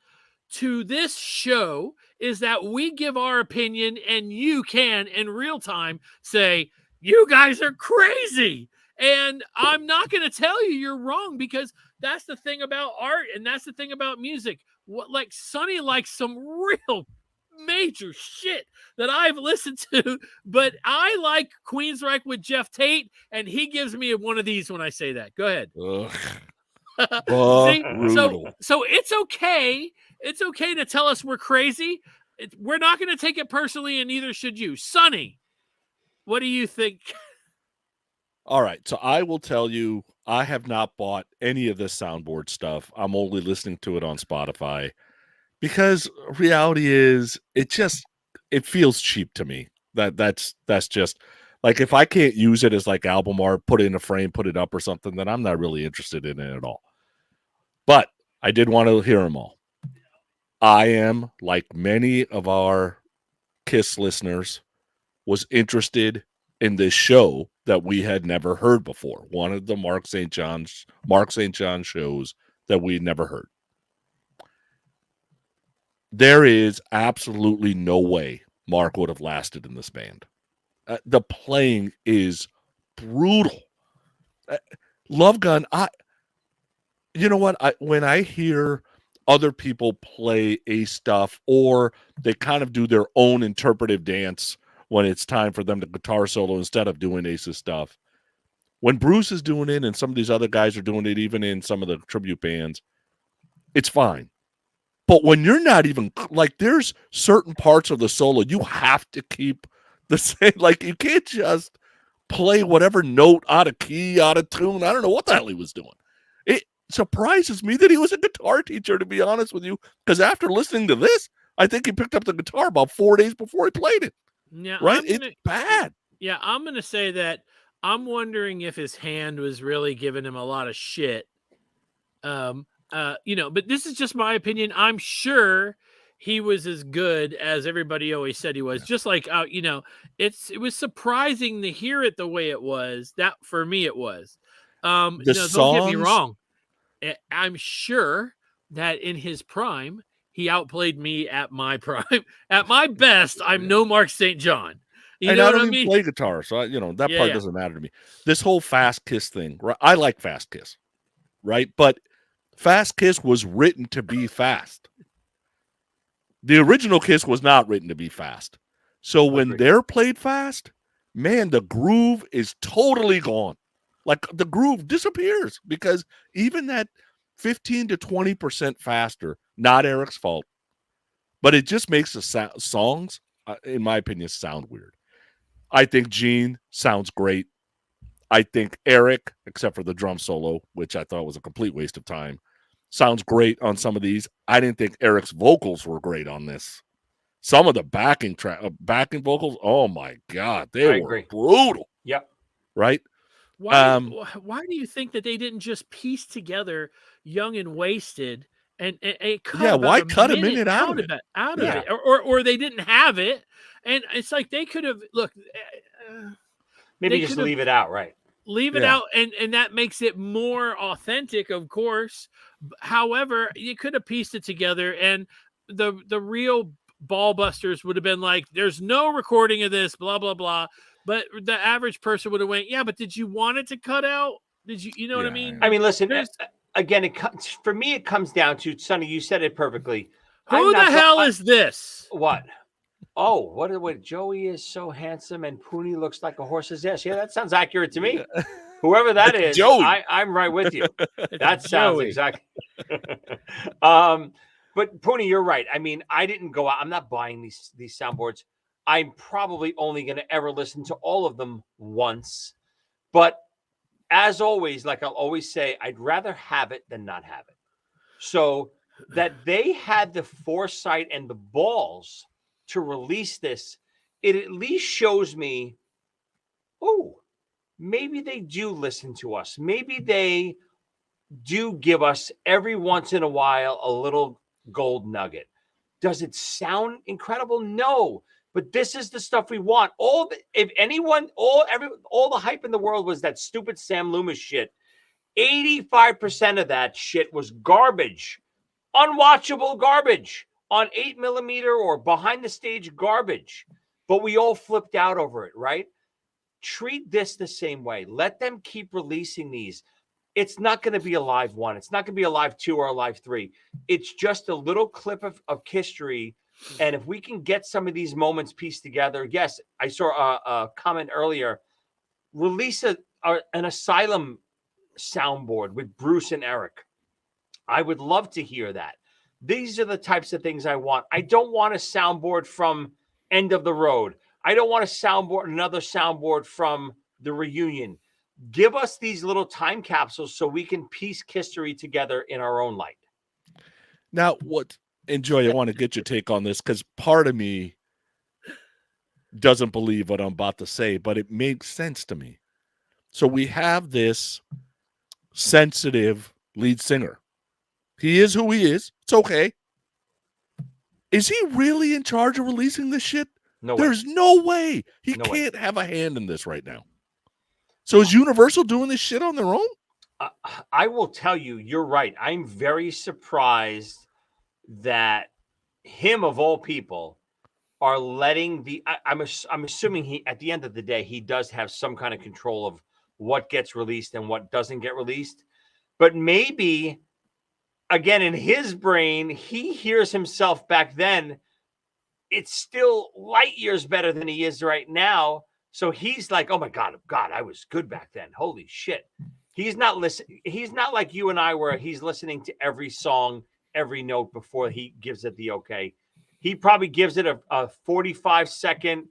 to this show, is that we give our opinion and you can in real time say, you guys are crazy. And I'm not going to tell you you're wrong, because that's the thing about art and that's the thing about music. What, like, Sonny likes some real major shit that I've listened to, but I like Queensryche with Jeff Tate, and he gives me one of these when I say that. Go ahead. See? So it's okay. It's okay to tell us we're crazy. We're not going to take it personally, and neither should you. Sonny, what do you think? All right, so I will tell you, I have not bought any of this soundboard stuff. I'm only listening to it on Spotify, because reality is it feels cheap to me. That's just like, if I can't use it as like album art, put it in a frame, put it up or something, then I'm not really interested in it at all. But I did want to hear them all. I am, like many of our KISS listeners, was interested in this show that we had never heard before. One of the Mark St. John shows that we'd never heard. There is absolutely no way Mark would have lasted in this band. The playing is brutal. Love Gun, you know what? When I hear other people play Ace stuff, or they kind of do their own interpretive dance when it's time for them to guitar solo instead of doing Ace's stuff. When Bruce is doing it and some of these other guys are doing it, even in some of the tribute bands, it's fine. But when you're not even, like, there's certain parts of the solo you have to keep the same. Like, you can't just play whatever note out of key, out of tune. I don't know what the hell he was doing. It surprises me that he was a guitar teacher, to be honest with you, because after listening to this, I think he picked up the guitar about 4 days before he played it. Yeah, right? It's bad. Yeah, I'm going to say that I'm wondering if his hand was really giving him a lot of shit. But this is just my opinion. I'm sure he was as good as everybody always said he was. Yeah. Just like, it was surprising to hear it the way it was. That, for me, it was. Don't get me wrong. I'm sure that in his prime, he outplayed me at my prime. At my best, I'm no Mark St. John. You know I what don't I even mean? play guitar, so that part doesn't matter to me. This whole Fast Kiss thing, right? I like Fast Kiss, right? But Fast Kiss was written to be fast. The original Kiss was not written to be fast. So when they're played fast, man, the groove is totally gone. Like, the groove disappears, because even that 15 to 20% faster, not Eric's fault, but it just makes the songs, in my opinion, sound weird. I think Gene sounds great. I think Eric, except for the drum solo, which I thought was a complete waste of time, sounds great on some of these. I didn't think Eric's vocals were great on this. Some of the backing vocals, oh my God, they were brutal. Yep. Right? Why do you think that they didn't just piece together Young and Wasted and cut why cut a minute out of it? Or they didn't have it, and it's like they could have maybe just leave it out, right? Leave it out, and that makes it more authentic, of course. However, you could have pieced it together, and the real ball busters would have been like, "There's no recording of this," blah blah blah. But the average person would have went, "Yeah, but did you want it to cut out? Did you know what I mean?" I mean, listen. Again, for me, it comes down to, Sonny, you said it perfectly. Who the hell is this? What? Oh, what? Joey is so handsome and Pooney looks like a horse's ass. Yeah, that sounds accurate to me. Whoever that is, Joey. I'm right with you. That sounds exactly. But Pooney, you're right. I mean, I didn't go out. I'm not buying these soundboards. I'm probably only going to ever listen to all of them once. But as always, like I'll always say, I'd rather have it than not have it. So that they had the foresight and the balls to release this, it at least shows me, oh, maybe they do listen to us. Maybe they do give us every once in a while a little gold nugget. Does it sound incredible? No, but this is the stuff we want. All the hype in the world was that stupid Sam Loomis shit. 85% of that shit was garbage, unwatchable garbage on 8mm or behind the stage garbage. But we all flipped out over it, right? Treat this the same way. Let them keep releasing these. It's not going to be a live 1. It's not going to be a live 2 or a live 3. It's just a little clip of history. And if we can get some of these moments pieced together, yes, I saw a comment earlier. Release an Asylum soundboard with Bruce and Eric. I would love to hear that. These are the types of things I want. I don't want a soundboard from End of the Road. I don't want another soundboard from the reunion. Give us these little time capsules so we can piece history together in our own light. Now, Joy, I want to get your take on this because part of me doesn't believe what I'm about to say, but it makes sense to me. So we have this sensitive lead singer. He is who he is. It's okay. Is he really in charge of releasing this shit? No way. There's no way. He No way. can't have a hand in this right now. So is Universal doing this shit on their own? I will tell you, you're right. I'm very surprised that him of all people are letting I'm assuming he, at the end of the day, he does have some kind of control of what gets released and what doesn't get released. But maybe, again, in his brain, he hears himself back then. It's still light years better than he is right now. So he's like, oh my God, I was good back then. Holy shit. He's not listening. He's not like you and I where he's listening to every song, every note before he gives it the okay. He probably gives it a 45-second,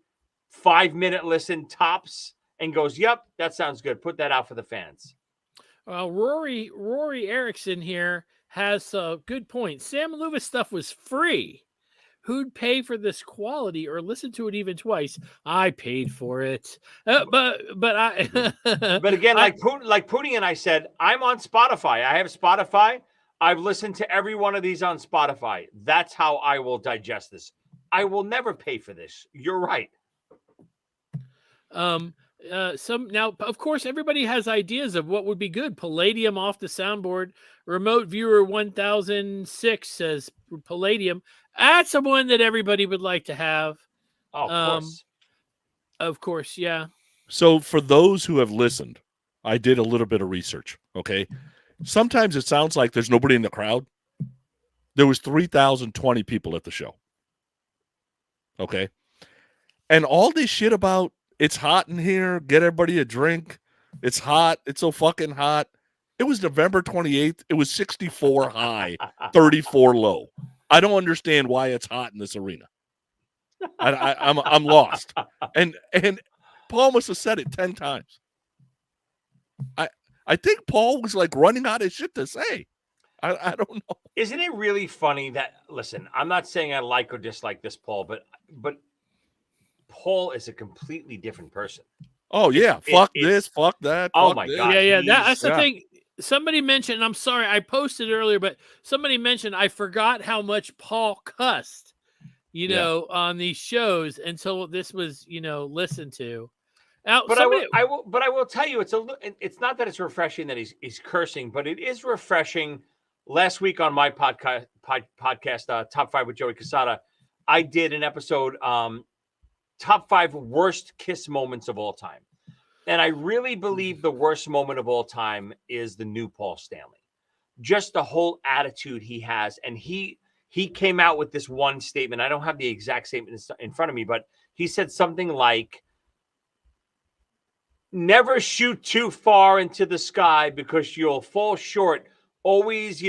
5-minute listen tops and goes, yep, that sounds good. Put that out for the fans. Well, Rory Erickson here has a good point. Sam Loomis stuff was free. Who'd pay for this quality or listen to it even twice? I paid for it, but again, like Poonie and I said, I'm on Spotify. I have Spotify. I've listened to every one of these on Spotify. That's how I will digest this. I will never pay for this. You're right. Now, of course, everybody has ideas of what would be good. Palladium off the soundboard. Remote viewer 1006 says Palladium. That's the one that everybody would like to have. Oh, of course. Of course, yeah. So for those who have listened, I did a little bit of research, okay? Sometimes it sounds like there's nobody in the crowd. There was 3,020 people at the show. Okay? And all this shit about it's hot in here, get everybody a drink. It's hot. It's so fucking hot. It was November 28th. It was 64 high, 34 low. I don't understand why it's hot in this arena. I'm lost. And Paul must have said it 10 times. I think Paul was like running out of shit to say. I don't know. Isn't it really funny that, listen, I'm not saying I like or dislike this Paul, but Paul is a completely different person. Oh, yeah. Fuck this. Fuck that. Oh, fuck my this. God. Yeah. That's the thing. Somebody mentioned, I'm sorry, I posted earlier, but somebody mentioned I forgot how much Paul cussed, on these shows until this was, listened to. Now, but I will tell you, it's not that it's refreshing that he's cursing, but it is refreshing. Last week on my podcast, Top 5 with Joey Casada, I did an episode, Top 5 worst kiss moments of all time. And I really believe the worst moment of all time is the new Paul Stanley. Just the whole attitude he has. And he came out with this one statement. I don't have the exact statement in front of me, but he said something like, never shoot too far into the sky because you'll fall short. Always,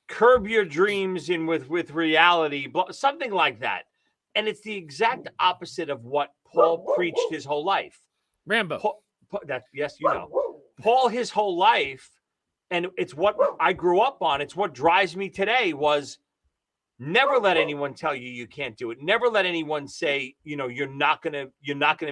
curb your dreams in with reality, something like that. And it's the exact opposite of what Paul preached his whole life. Rambo. Paul his whole life, and it's what I grew up on. It's what drives me today was never let anyone tell you can't do it. Never let anyone say, you're not gonna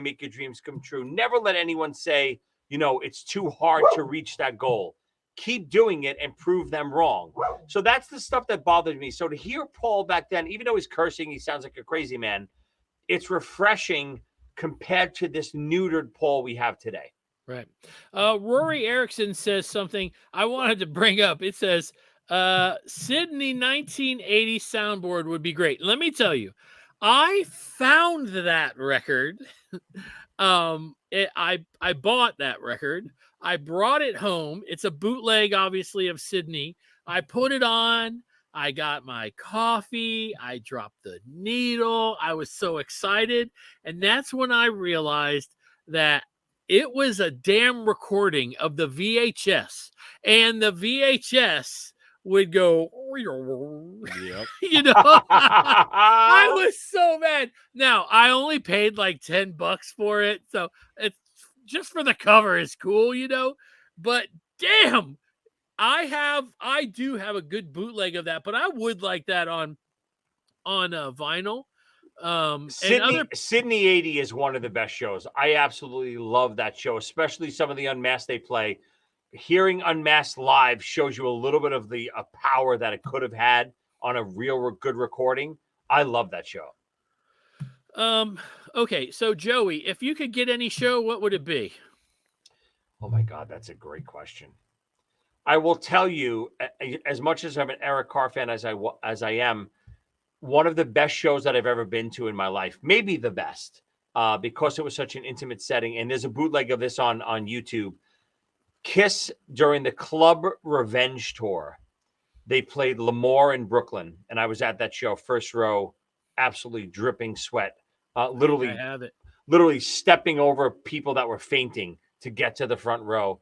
make your dreams come true. Never let anyone say, it's too hard to reach that goal. keep doing it and prove them wrong. So that's the stuff that bothered me. So to hear Paul back then, even though he's cursing, he sounds like a crazy man. It's refreshing compared to this neutered Paul we have today. Right. Rory Erickson says something I wanted to bring up. It says, Sydney 1980 soundboard would be great. Let me tell you, I found that record. I bought that record. I brought it home. It's a bootleg, obviously, of Sydney. I put it on. I got my coffee. I dropped the needle. I was so excited. And that's when I realized that it was a damn recording of the VHS. And the VHS would go, Yep. you know, I was so mad. Now, I only paid like $10 for it. So it's just for the cover is cool, you know, but damn, I do have a good bootleg of that, but I would like that on vinyl. Sydney 80 is one of the best shows. I absolutely love that show, especially some of the Unmasked they play. Hearing Unmasked live shows you a little bit of the power that it could have had on a real good recording. I love that show. Okay, so Joey, if you could get any show, what would it be? Oh my God, that's a great question. I will tell you, as much as I'm an Eric Carr fan as I am, one of the best shows that I've ever been to in my life, maybe the best, because it was such an intimate setting. And there's a bootleg of this on YouTube. Kiss, during the Club Revenge tour, they played Lemoore in Brooklyn, and I was at that show, first row, absolutely dripping sweat, literally I have it. literally stepping over people that were fainting to get to the front row.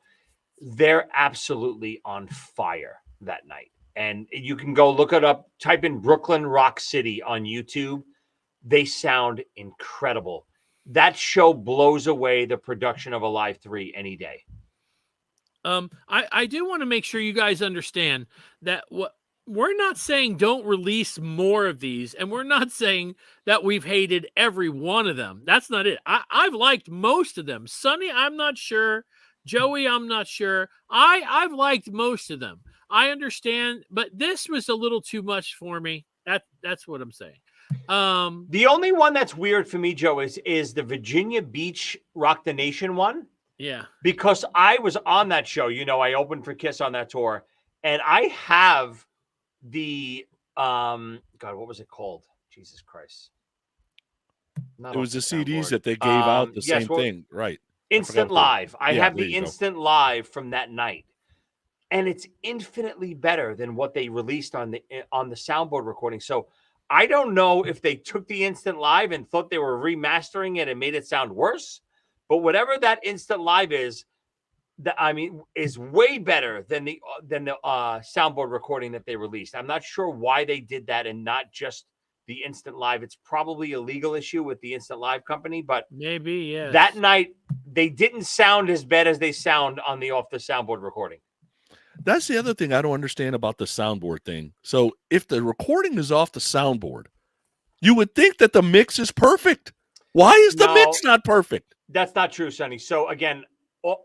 They're absolutely on fire that night. And you can go look it up, type in Brooklyn Rock City on YouTube. They sound incredible. That show blows away the production of Alive 3 any day. I do want to make sure you guys understand that we're not saying don't release more of these, and we're not saying that we've hated every one of them. That's not it. I've liked most of them. Sonny, I'm not sure. Joey, I'm not sure. I've liked most of them. I understand, but this was a little too much for me. That's what I'm saying. The only one that's weird for me, Joe, is the Virginia Beach Rock the Nation one. Yeah. Because I was on that show. You know, I opened for Kiss on that tour. And I have the God, what was it called? Jesus Christ. It was the CDs that they gave out the same thing, right? Instant Live. I have the Instant Live from that night. And it's infinitely better than what they released on the soundboard recording. So I don't know if they took the Instant Live and thought they were remastering it and made it sound worse. But whatever that Instant Live is way better than the soundboard recording that they released. I'm not sure why they did that and not just the Instant Live. It's probably a legal issue with the Instant Live company, but maybe, yeah. That night they didn't sound as bad as they sound on the Off the Soundboard recording. That's the other thing I don't understand about the soundboard thing. So if the recording is off the soundboard, you would think that the mix is perfect. Why is the mix not perfect? That's not true, Sonny. So again,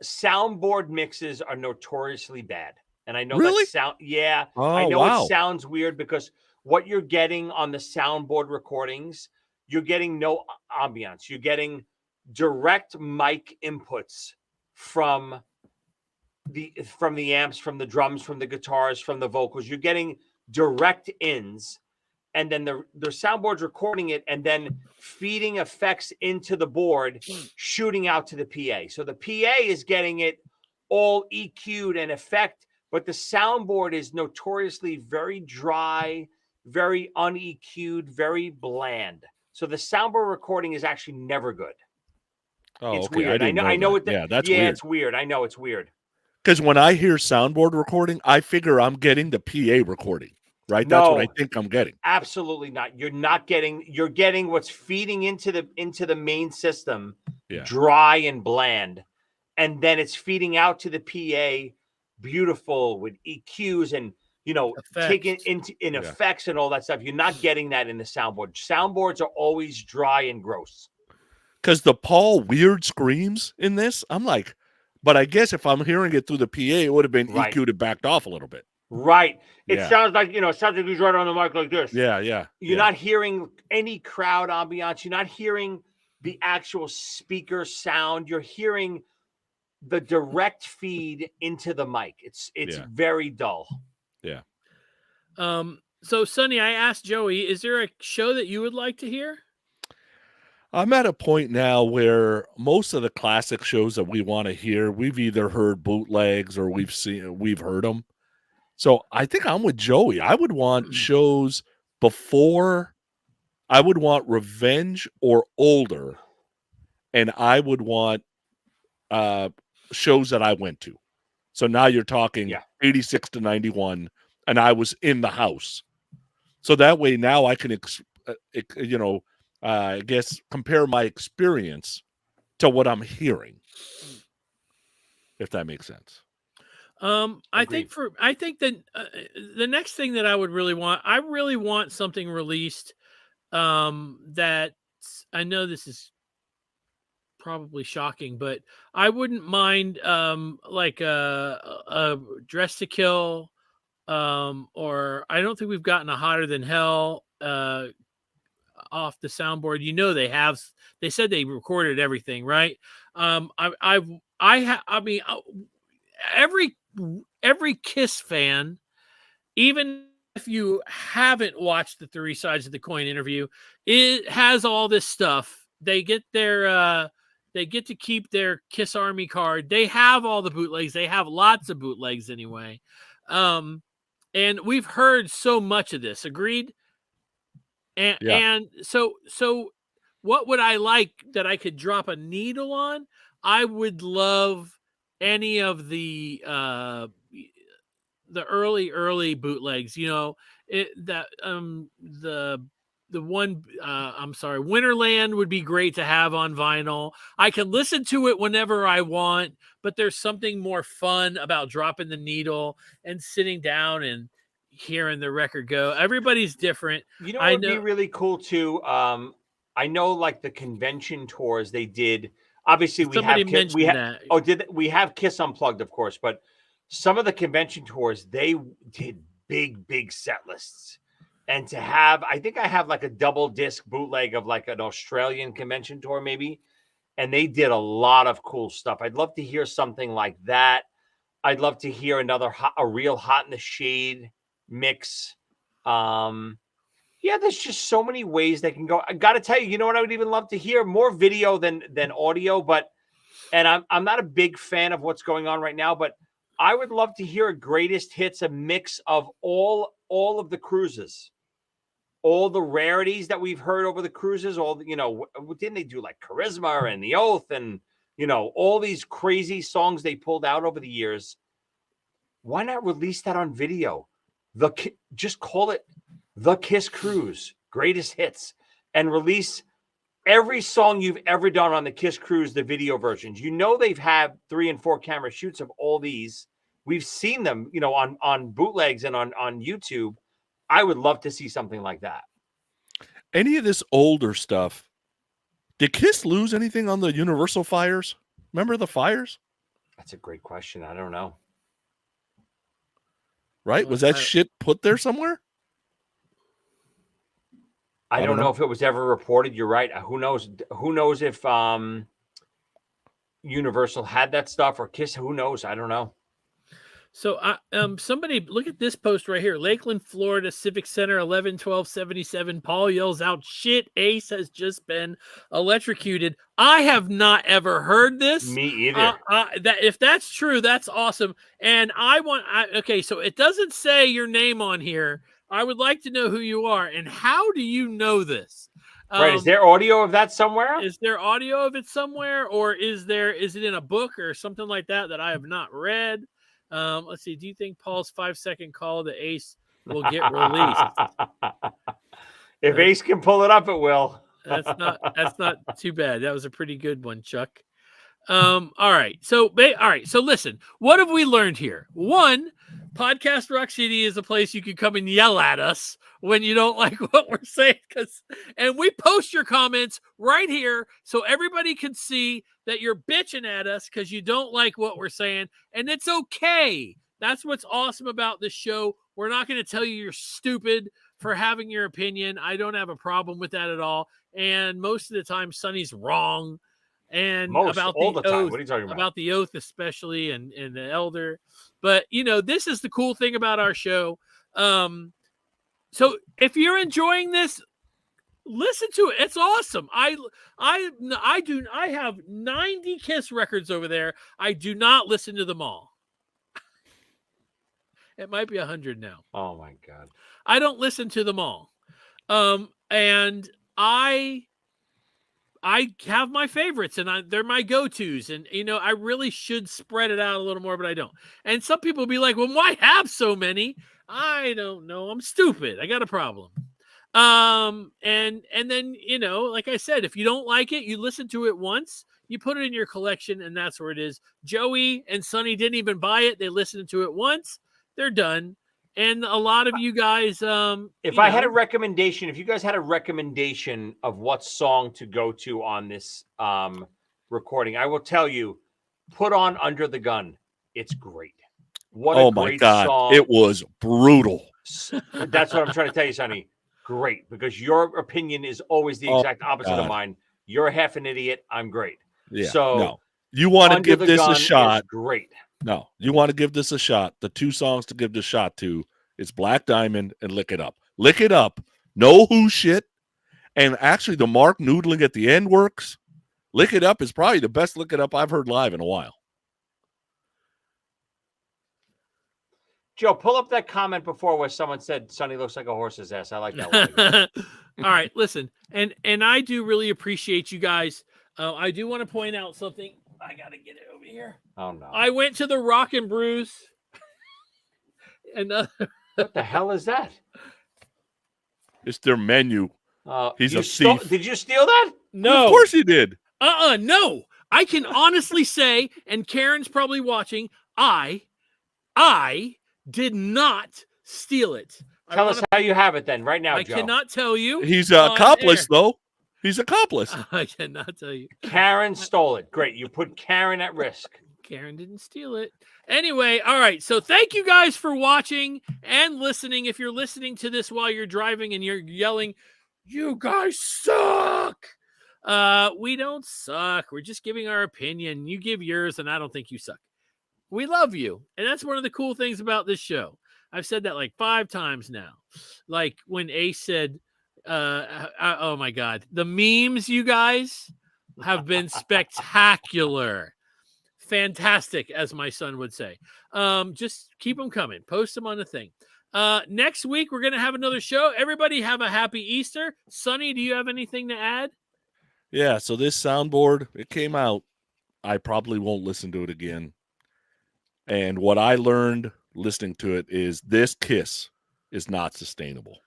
soundboard mixes are notoriously bad. And I know really? I know it sounds weird because what you're getting on the soundboard recordings, you're getting no ambiance. You're getting direct mic inputs from the amps, from the drums, from the guitars, from the vocals. You're getting direct ins, and then the soundboard's recording it and then feeding effects into the board, shooting out to the PA. So the PA is getting it all EQ'd and effect, but the soundboard is notoriously very dry, very un-EQ'd, very bland. So the soundboard recording is actually never good. Oh, it's okay. weird. I know. That's weird. It's weird. I know it's weird. Because when I hear soundboard recording, I figure I'm getting the PA recording, right? That's what I think I'm getting. Absolutely not. You're not getting. You're getting what's feeding into the main system, dry and bland, and then it's feeding out to the PA, beautiful with EQs and taking into effects and all that stuff. You're not getting that in the soundboard. Soundboards are always dry and gross. Because the Paul weird screams in this, I'm like, But I guess if I'm hearing it through the PA, it would have been Right. EQ'd and backed off a little bit. Right. It Yeah. sounds like, it sounds like he's right on the mic like this. Yeah. You're yeah. not hearing any crowd ambiance. You're not hearing the actual speaker sound. You're hearing the direct feed into the mic. It's Yeah. very dull. Yeah. So Sonny, I asked Joey, is there a show that you would like to hear? I'm at a point now where most of the classic shows that we want to hear, we've either heard bootlegs or we've heard them. So I think I'm with Joey. I would want shows before. I would want Revenge or older, and I would want shows that I went to. So now you're talking 86 to 91, and I was in the house. So that way now I can, I guess, compare my experience to what I'm hearing, if that makes sense. I think that the next thing that I would really want something released that, I know this is probably shocking, but I wouldn't mind like a Dress to Kill, or I don't think we've gotten a Hotter Than Hell off the soundboard. They said they recorded everything, right? Every Kiss fan, even if you haven't watched the Three Sides of the Coin interview, it has all this stuff. They get to keep their Kiss Army card. They have all the bootlegs. They have lots of bootlegs anyway. And we've heard so much of this. Agreed? And so what would I like that I could drop a needle on? I would love any of the early bootlegs, Winterland would be great to have on vinyl. I can listen to it whenever I want, but there's something more fun about dropping the needle and sitting down and hearing the record go. Everybody's different. You know what would be really cool too? I know, like the convention tours they did. Obviously, we have Kiss Unplugged, of course, but some of the convention tours they did big set lists. And to have, I think I have like a double disc bootleg of like an Australian convention tour, maybe. And they did a lot of cool stuff. I'd love to hear something like that. I'd love to hear a real Hot in the Shade mix. There's just so many ways they can go. I got to tell you, you know what I would even love to hear? More video than audio, and I'm not a big fan of what's going on right now, but I would love to hear a greatest hits, a mix of all of the cruises, all the rarities that we've heard over the cruises, didn't they do like Charisma and The Oath and, all these crazy songs they pulled out over the years? Why not release that on video? Just call it The Kiss Cruise, Greatest Hits, and release every song you've ever done on the Kiss Cruise, the video versions. They've had 3 and 4 camera shoots of all these. We've seen them, on bootlegs and on YouTube. I would love to see something like that. Any of this older stuff, did Kiss lose anything on the Universal fires? Remember the fires? That's a great question. I don't know. Right? Was that shit put there somewhere? I don't know if it was ever reported. You're right. Who knows? Who knows if Universal had that stuff or Kiss? Who knows? I don't know. So somebody look at this post right here. Lakeland, Florida, Civic Center, 11/12/77. Paul yells out, "Shit, Ace has just been electrocuted." I have not ever heard this. Me either. If that's true, that's awesome. And so it doesn't say your name on here. I would like to know who you are and how do you know this? Right. Is there audio of that somewhere? Is there audio of it somewhere, or is it in a book or something like that I have not read? Let's see. Do you think Paul's 5-second call to Ace will get released? If Ace can pull it up, it will. That's not too bad. That was a pretty good one, Chuck. All right. So listen, what have we learned here? One, Podcast Rock City is a place you can come and yell at us when you don't like what we're saying. And we post your comments right here so everybody can see that you're bitching at us because you don't like what we're saying. And it's okay. That's what's awesome about this show. We're not going to tell you you're stupid for having your opinion. I don't have a problem with that at all. And most of the time, Sonny's wrong. And about all the time. oath, What are you talking about? the oath, especially, and the elder. But this is the cool thing about our show. So if you're enjoying this, listen to it. It's awesome. I have 90 Kiss records over there. I do not listen to them all. It might be 100 now. Oh my God. I don't listen to them all. And I have my favorites, and they're my go-tos. And, I really should spread it out a little more, but I don't. And some people will be like, well, why have so many? I don't know. I'm stupid. I got a problem. And then, like I said, if you don't like it, you listen to it once, you put it in your collection, and that's where it is. Joey and Sonny didn't even buy it. They listened to it once. They're done. And a lot of you guys, if I had a recommendation, if you guys had a recommendation of what song to go to on this recording, I will tell you, put on Under the Gun. It's great. What a great song. It was brutal. That's what I'm trying to tell you, Sonny. Great, because your opinion is always the exact opposite of mine. You're half an idiot. I'm great. Yeah. So no. You want to give this a shot. Great. No, you want to give this a shot. The two songs to give the shot to is Black Diamond and Lick It Up. Lick It Up. No Who shit. And actually, the Mark noodling at the end works. Lick It Up is probably the best Lick It Up I've heard live in a while. Joe, pull up that comment before where someone said Sonny looks like a horse's ass. I like that one. All right, listen. And I do really appreciate you guys. I do want to point out something. I got to get it over here. Oh, no. I went to the Rock and Brews. What the hell is that? It's their menu. He's a thief. Did you steal that? No. Of course he did. No. I can honestly say, and Karen's probably watching, I did not steal it. Tell us how you have it then, right now, Joe. I cannot tell you. He's an accomplice, though. He's an accomplice. I cannot tell you. Karen stole it. Great. You put Karen at risk. Karen didn't steal it. Anyway, all right. So thank you guys for watching and listening. If you're listening to this while you're driving and you're yelling, you guys suck. We don't suck. We're just giving our opinion. You give yours, and I don't think you suck. We love you. And that's one of the cool things about this show. I've said that like 5 times now. Like when Ace said, oh my God, the memes, you guys, have been spectacular. Fantastic, as my son would say. Just keep them coming. Post them on the thing. Next week, we're going to have another show. Everybody have a happy Easter. Sonny, do you have anything to add? Yeah, so this soundboard, it came out. I probably won't listen to it again. And what I learned listening to it is this Kiss is not sustainable.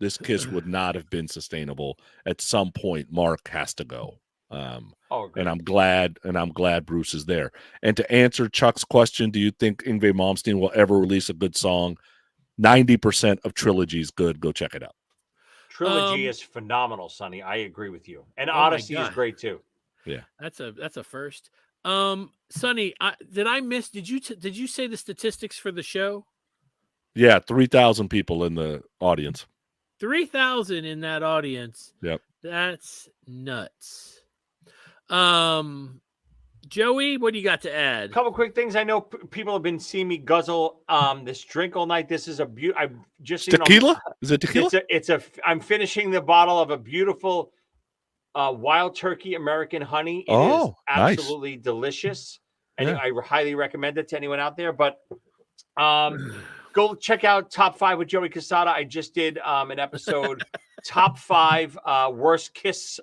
This Kiss would not have been sustainable. At some point, Mark has to go. And I'm glad Bruce is there. And to answer Chuck's question, do you think Yngwie Malmsteen will ever release a good song? 90% of Trilogy is good. Go check it out. Trilogy is phenomenal, Sonny. I agree with you. And Odyssey is great too. Yeah, that's a first. Sonny, did you say the statistics for the show? Yeah, 3,000 people in the audience. 3,000 in that audience. Yep. That's nuts. Joey, what do you got to add? A couple quick things. I know people have been seeing me guzzle this drink all night. This is a I've just seen tequila. Is it tequila? I'm finishing the bottle of a beautiful Wild Turkey American honey. It is absolutely delicious. And I highly recommend it to anyone out there. But go check out Top 5 with Joey Casada. I just did an episode, Top 5 Worst Kiss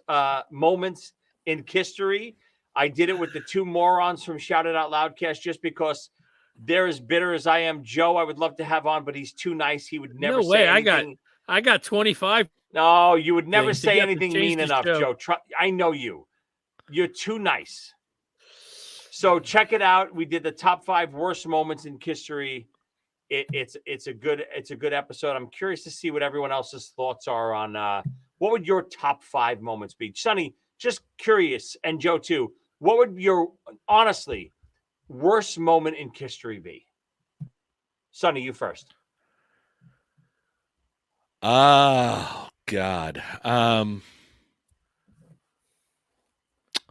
Moments in Kisstory. I did it with the 2 morons from Shout It Out Loudcast just because they're as bitter as I am. Joe, I would love to have on, but he's too nice. He would never say anything. I got 25. No, you would never say anything mean enough, Joe. I know you. You're too nice. So check it out. We did the Top 5 Worst Moments in Kisstory. it's a good episode. I'm curious to see what everyone else's thoughts are on what would your top 5 moments be. Sonny, just curious, and Joe too. What would your honestly worst moment in history be? Sonny, you first. Oh God.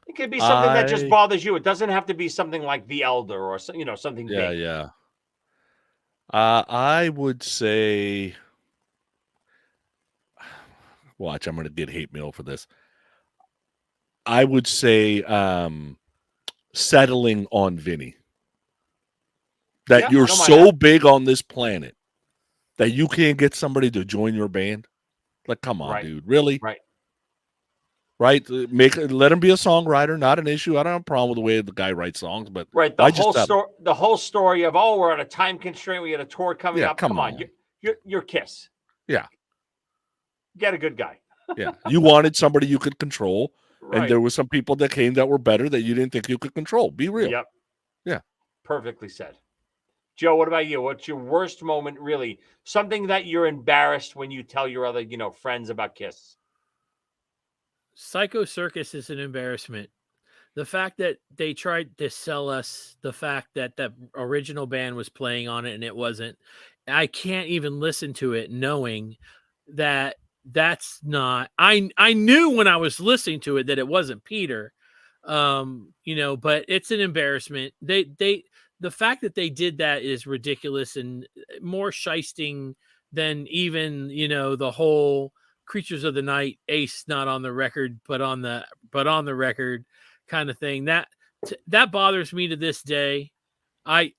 It could be something that just bothers you. It doesn't have to be something like The Elder or something big. Yeah. I would say, watch, I'm going to get hate mail for this. I would say settling on Vinny. That you're so big on this planet that you can't get somebody to join your band. Like, come on, dude. Really? Right. Let him be a songwriter, not an issue. I don't have a problem with the way the guy writes songs, but the whole story of we're on a time constraint, we had a tour coming up. Come on. You're Kiss. Yeah. Get a good guy. Yeah. You wanted somebody you could control, and there were some people that came that were better that you didn't think you could control. Be real. Yep. Yeah. Perfectly said. Joe, what about you? What's your worst moment, really? Something that you're embarrassed when you tell your other, friends about Kiss. Psycho Circus is an embarrassment. The fact that they tried to sell us the fact that the original band was playing on it and it wasn't. I can't even listen to it knowing that that's not. I knew when I was listening to it that it wasn't Peter. But it's an embarrassment. The fact that they did that is ridiculous and more shysting than even, the whole Creatures of the Night, Ace not on the record, but on the record kind of thing. That bothers me to this day. I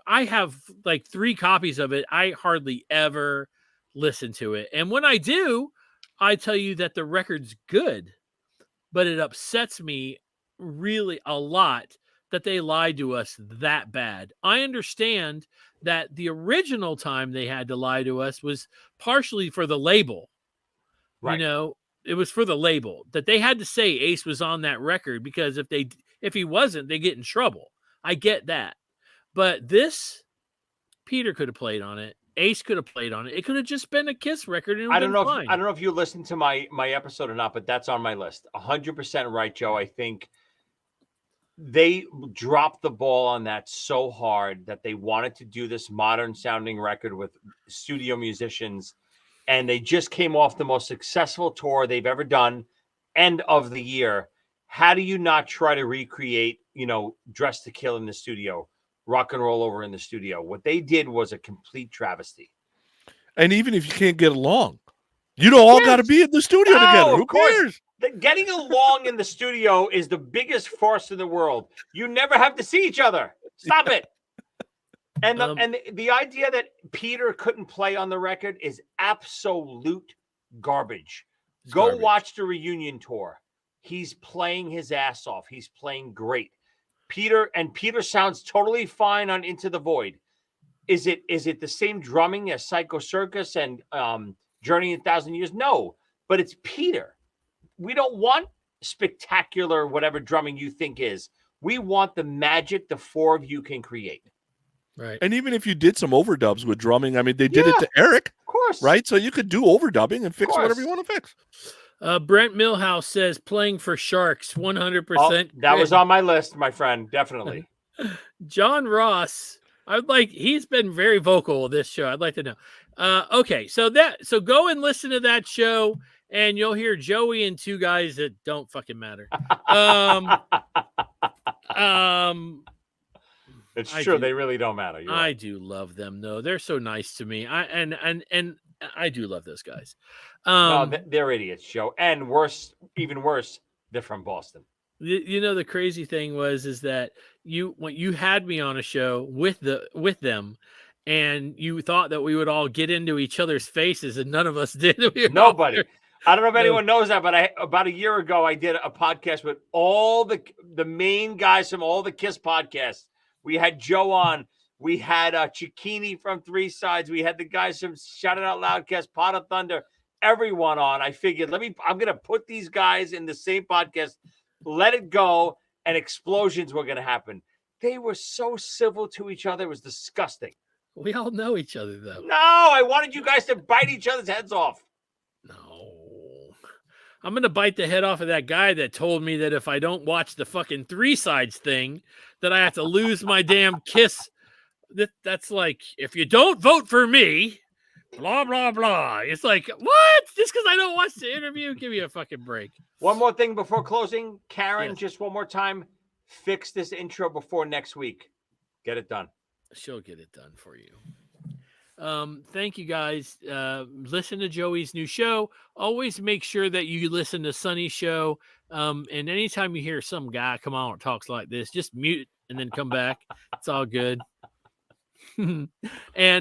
have like 3 copies of it. I hardly ever listen to it. And when I do, I tell you that the record's good, but it upsets me really a lot that they lied to us that bad. I understand that the original time they had to lie to us was partially for the label. Right. It was for the label that they had to say Ace was on that record, because if he wasn't, they get in trouble. I get that. But this, Peter could have played on it. Ace could have played on it. It could have just been a Kiss record. And I don't know if you listened to my episode or not, but that's on my list. 100% right, Joe. I think they dropped the ball on that so hard that they wanted to do this modern sounding record with studio musicians, and they just came off the most successful tour they've ever done, end of the year. How do you not try to recreate, Dress to Kill in the studio, Rock and Roll Over in the studio? What they did was a complete travesty. And even if you can't get along, you all got to be in the studio together. Who cares? Getting along in the studio is the biggest farce in the world. You never have to see each other. Stop it. And the idea that Peter couldn't play on the record is absolute garbage. Go watch the reunion tour. He's playing his ass off. He's playing great. Peter sounds totally fine on Into the Void. Is it the same drumming as Psycho Circus and Journey in 1,000 Years? No, but it's Peter. We don't want spectacular whatever drumming you think is. We want the magic the 4 of you can create. Right. And even if you did some overdubs with drumming, I mean, they did it to Eric. Of course. Right? So you could do overdubbing and fix whatever you want to fix. Brent Millhouse says playing for Sharks, 100%. That was on my list, my friend. Definitely. John Ross. He's been very vocal this show. I'd like to know. Okay. So go and listen to that show, and you'll hear Joey and 2 guys that don't fucking matter. It's true. They really don't matter. I do love them, though. They're so nice to me. And I do love those guys. No, they're idiots, Joe. And even worse, they're from Boston. The crazy thing is that when you had me on a show with them, and you thought that we would all get into each other's faces, and none of us did. Nobody. I don't know if anyone knows that, but about a year ago, I did a podcast with all the main guys from all the Kiss podcasts. We had Joe on. We had Cicchini from 3 Sides. We had the guys from Shout It Out Loudcast, Pot of Thunder, everyone on. I figured, I'm going to put these guys in the same podcast, let it go, and explosions were going to happen. They were so civil to each other. It was disgusting. We all know each other, though. No, I wanted you guys to bite each other's heads off. No. I'm going to bite the head off of that guy that told me that if I don't watch the fucking Three Sides thing, that I have to lose my damn kiss. That's like, if you don't vote for me, blah, blah, blah. It's like, what? Just because I don't watch the interview? Give me a fucking break. One more thing before closing. Karen, Yes. just one more time. Fix this intro before next week. Get it done. She'll get it done for you. Thank you guys. Listen to Joey's new show. Always make sure that you listen to Sonny's show. And anytime you hear some guy come on and talks like this, just mute and then come back. It's all good. And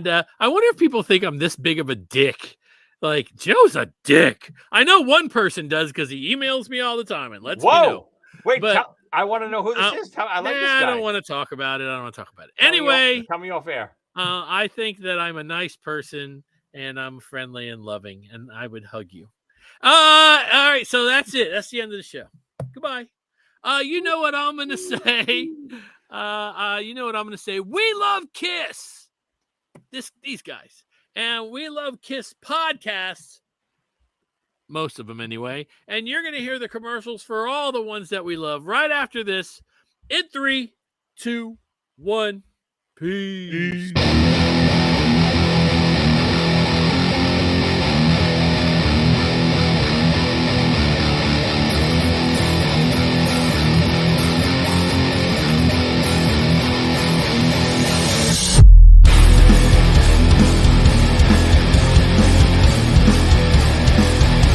I wonder if people think I'm this big of a dick. Like, Joe's a dick. I know one person does because he emails me all the time and lets me know. Wait, But- I want to know who this is. I like this guy. I don't want to talk about it. Anyway, tell me off air. I think that I'm a nice person and I'm friendly and loving, and I would hug you. All right, so that's it. That's the end of the show. Goodbye. You know what I'm gonna say. You know what I'm gonna say. We love Kiss. These guys, and we love Kiss podcasts. Most of them anyway. And you're gonna hear the commercials for all the ones that we love right after this. In 3, 2, 1. Peace.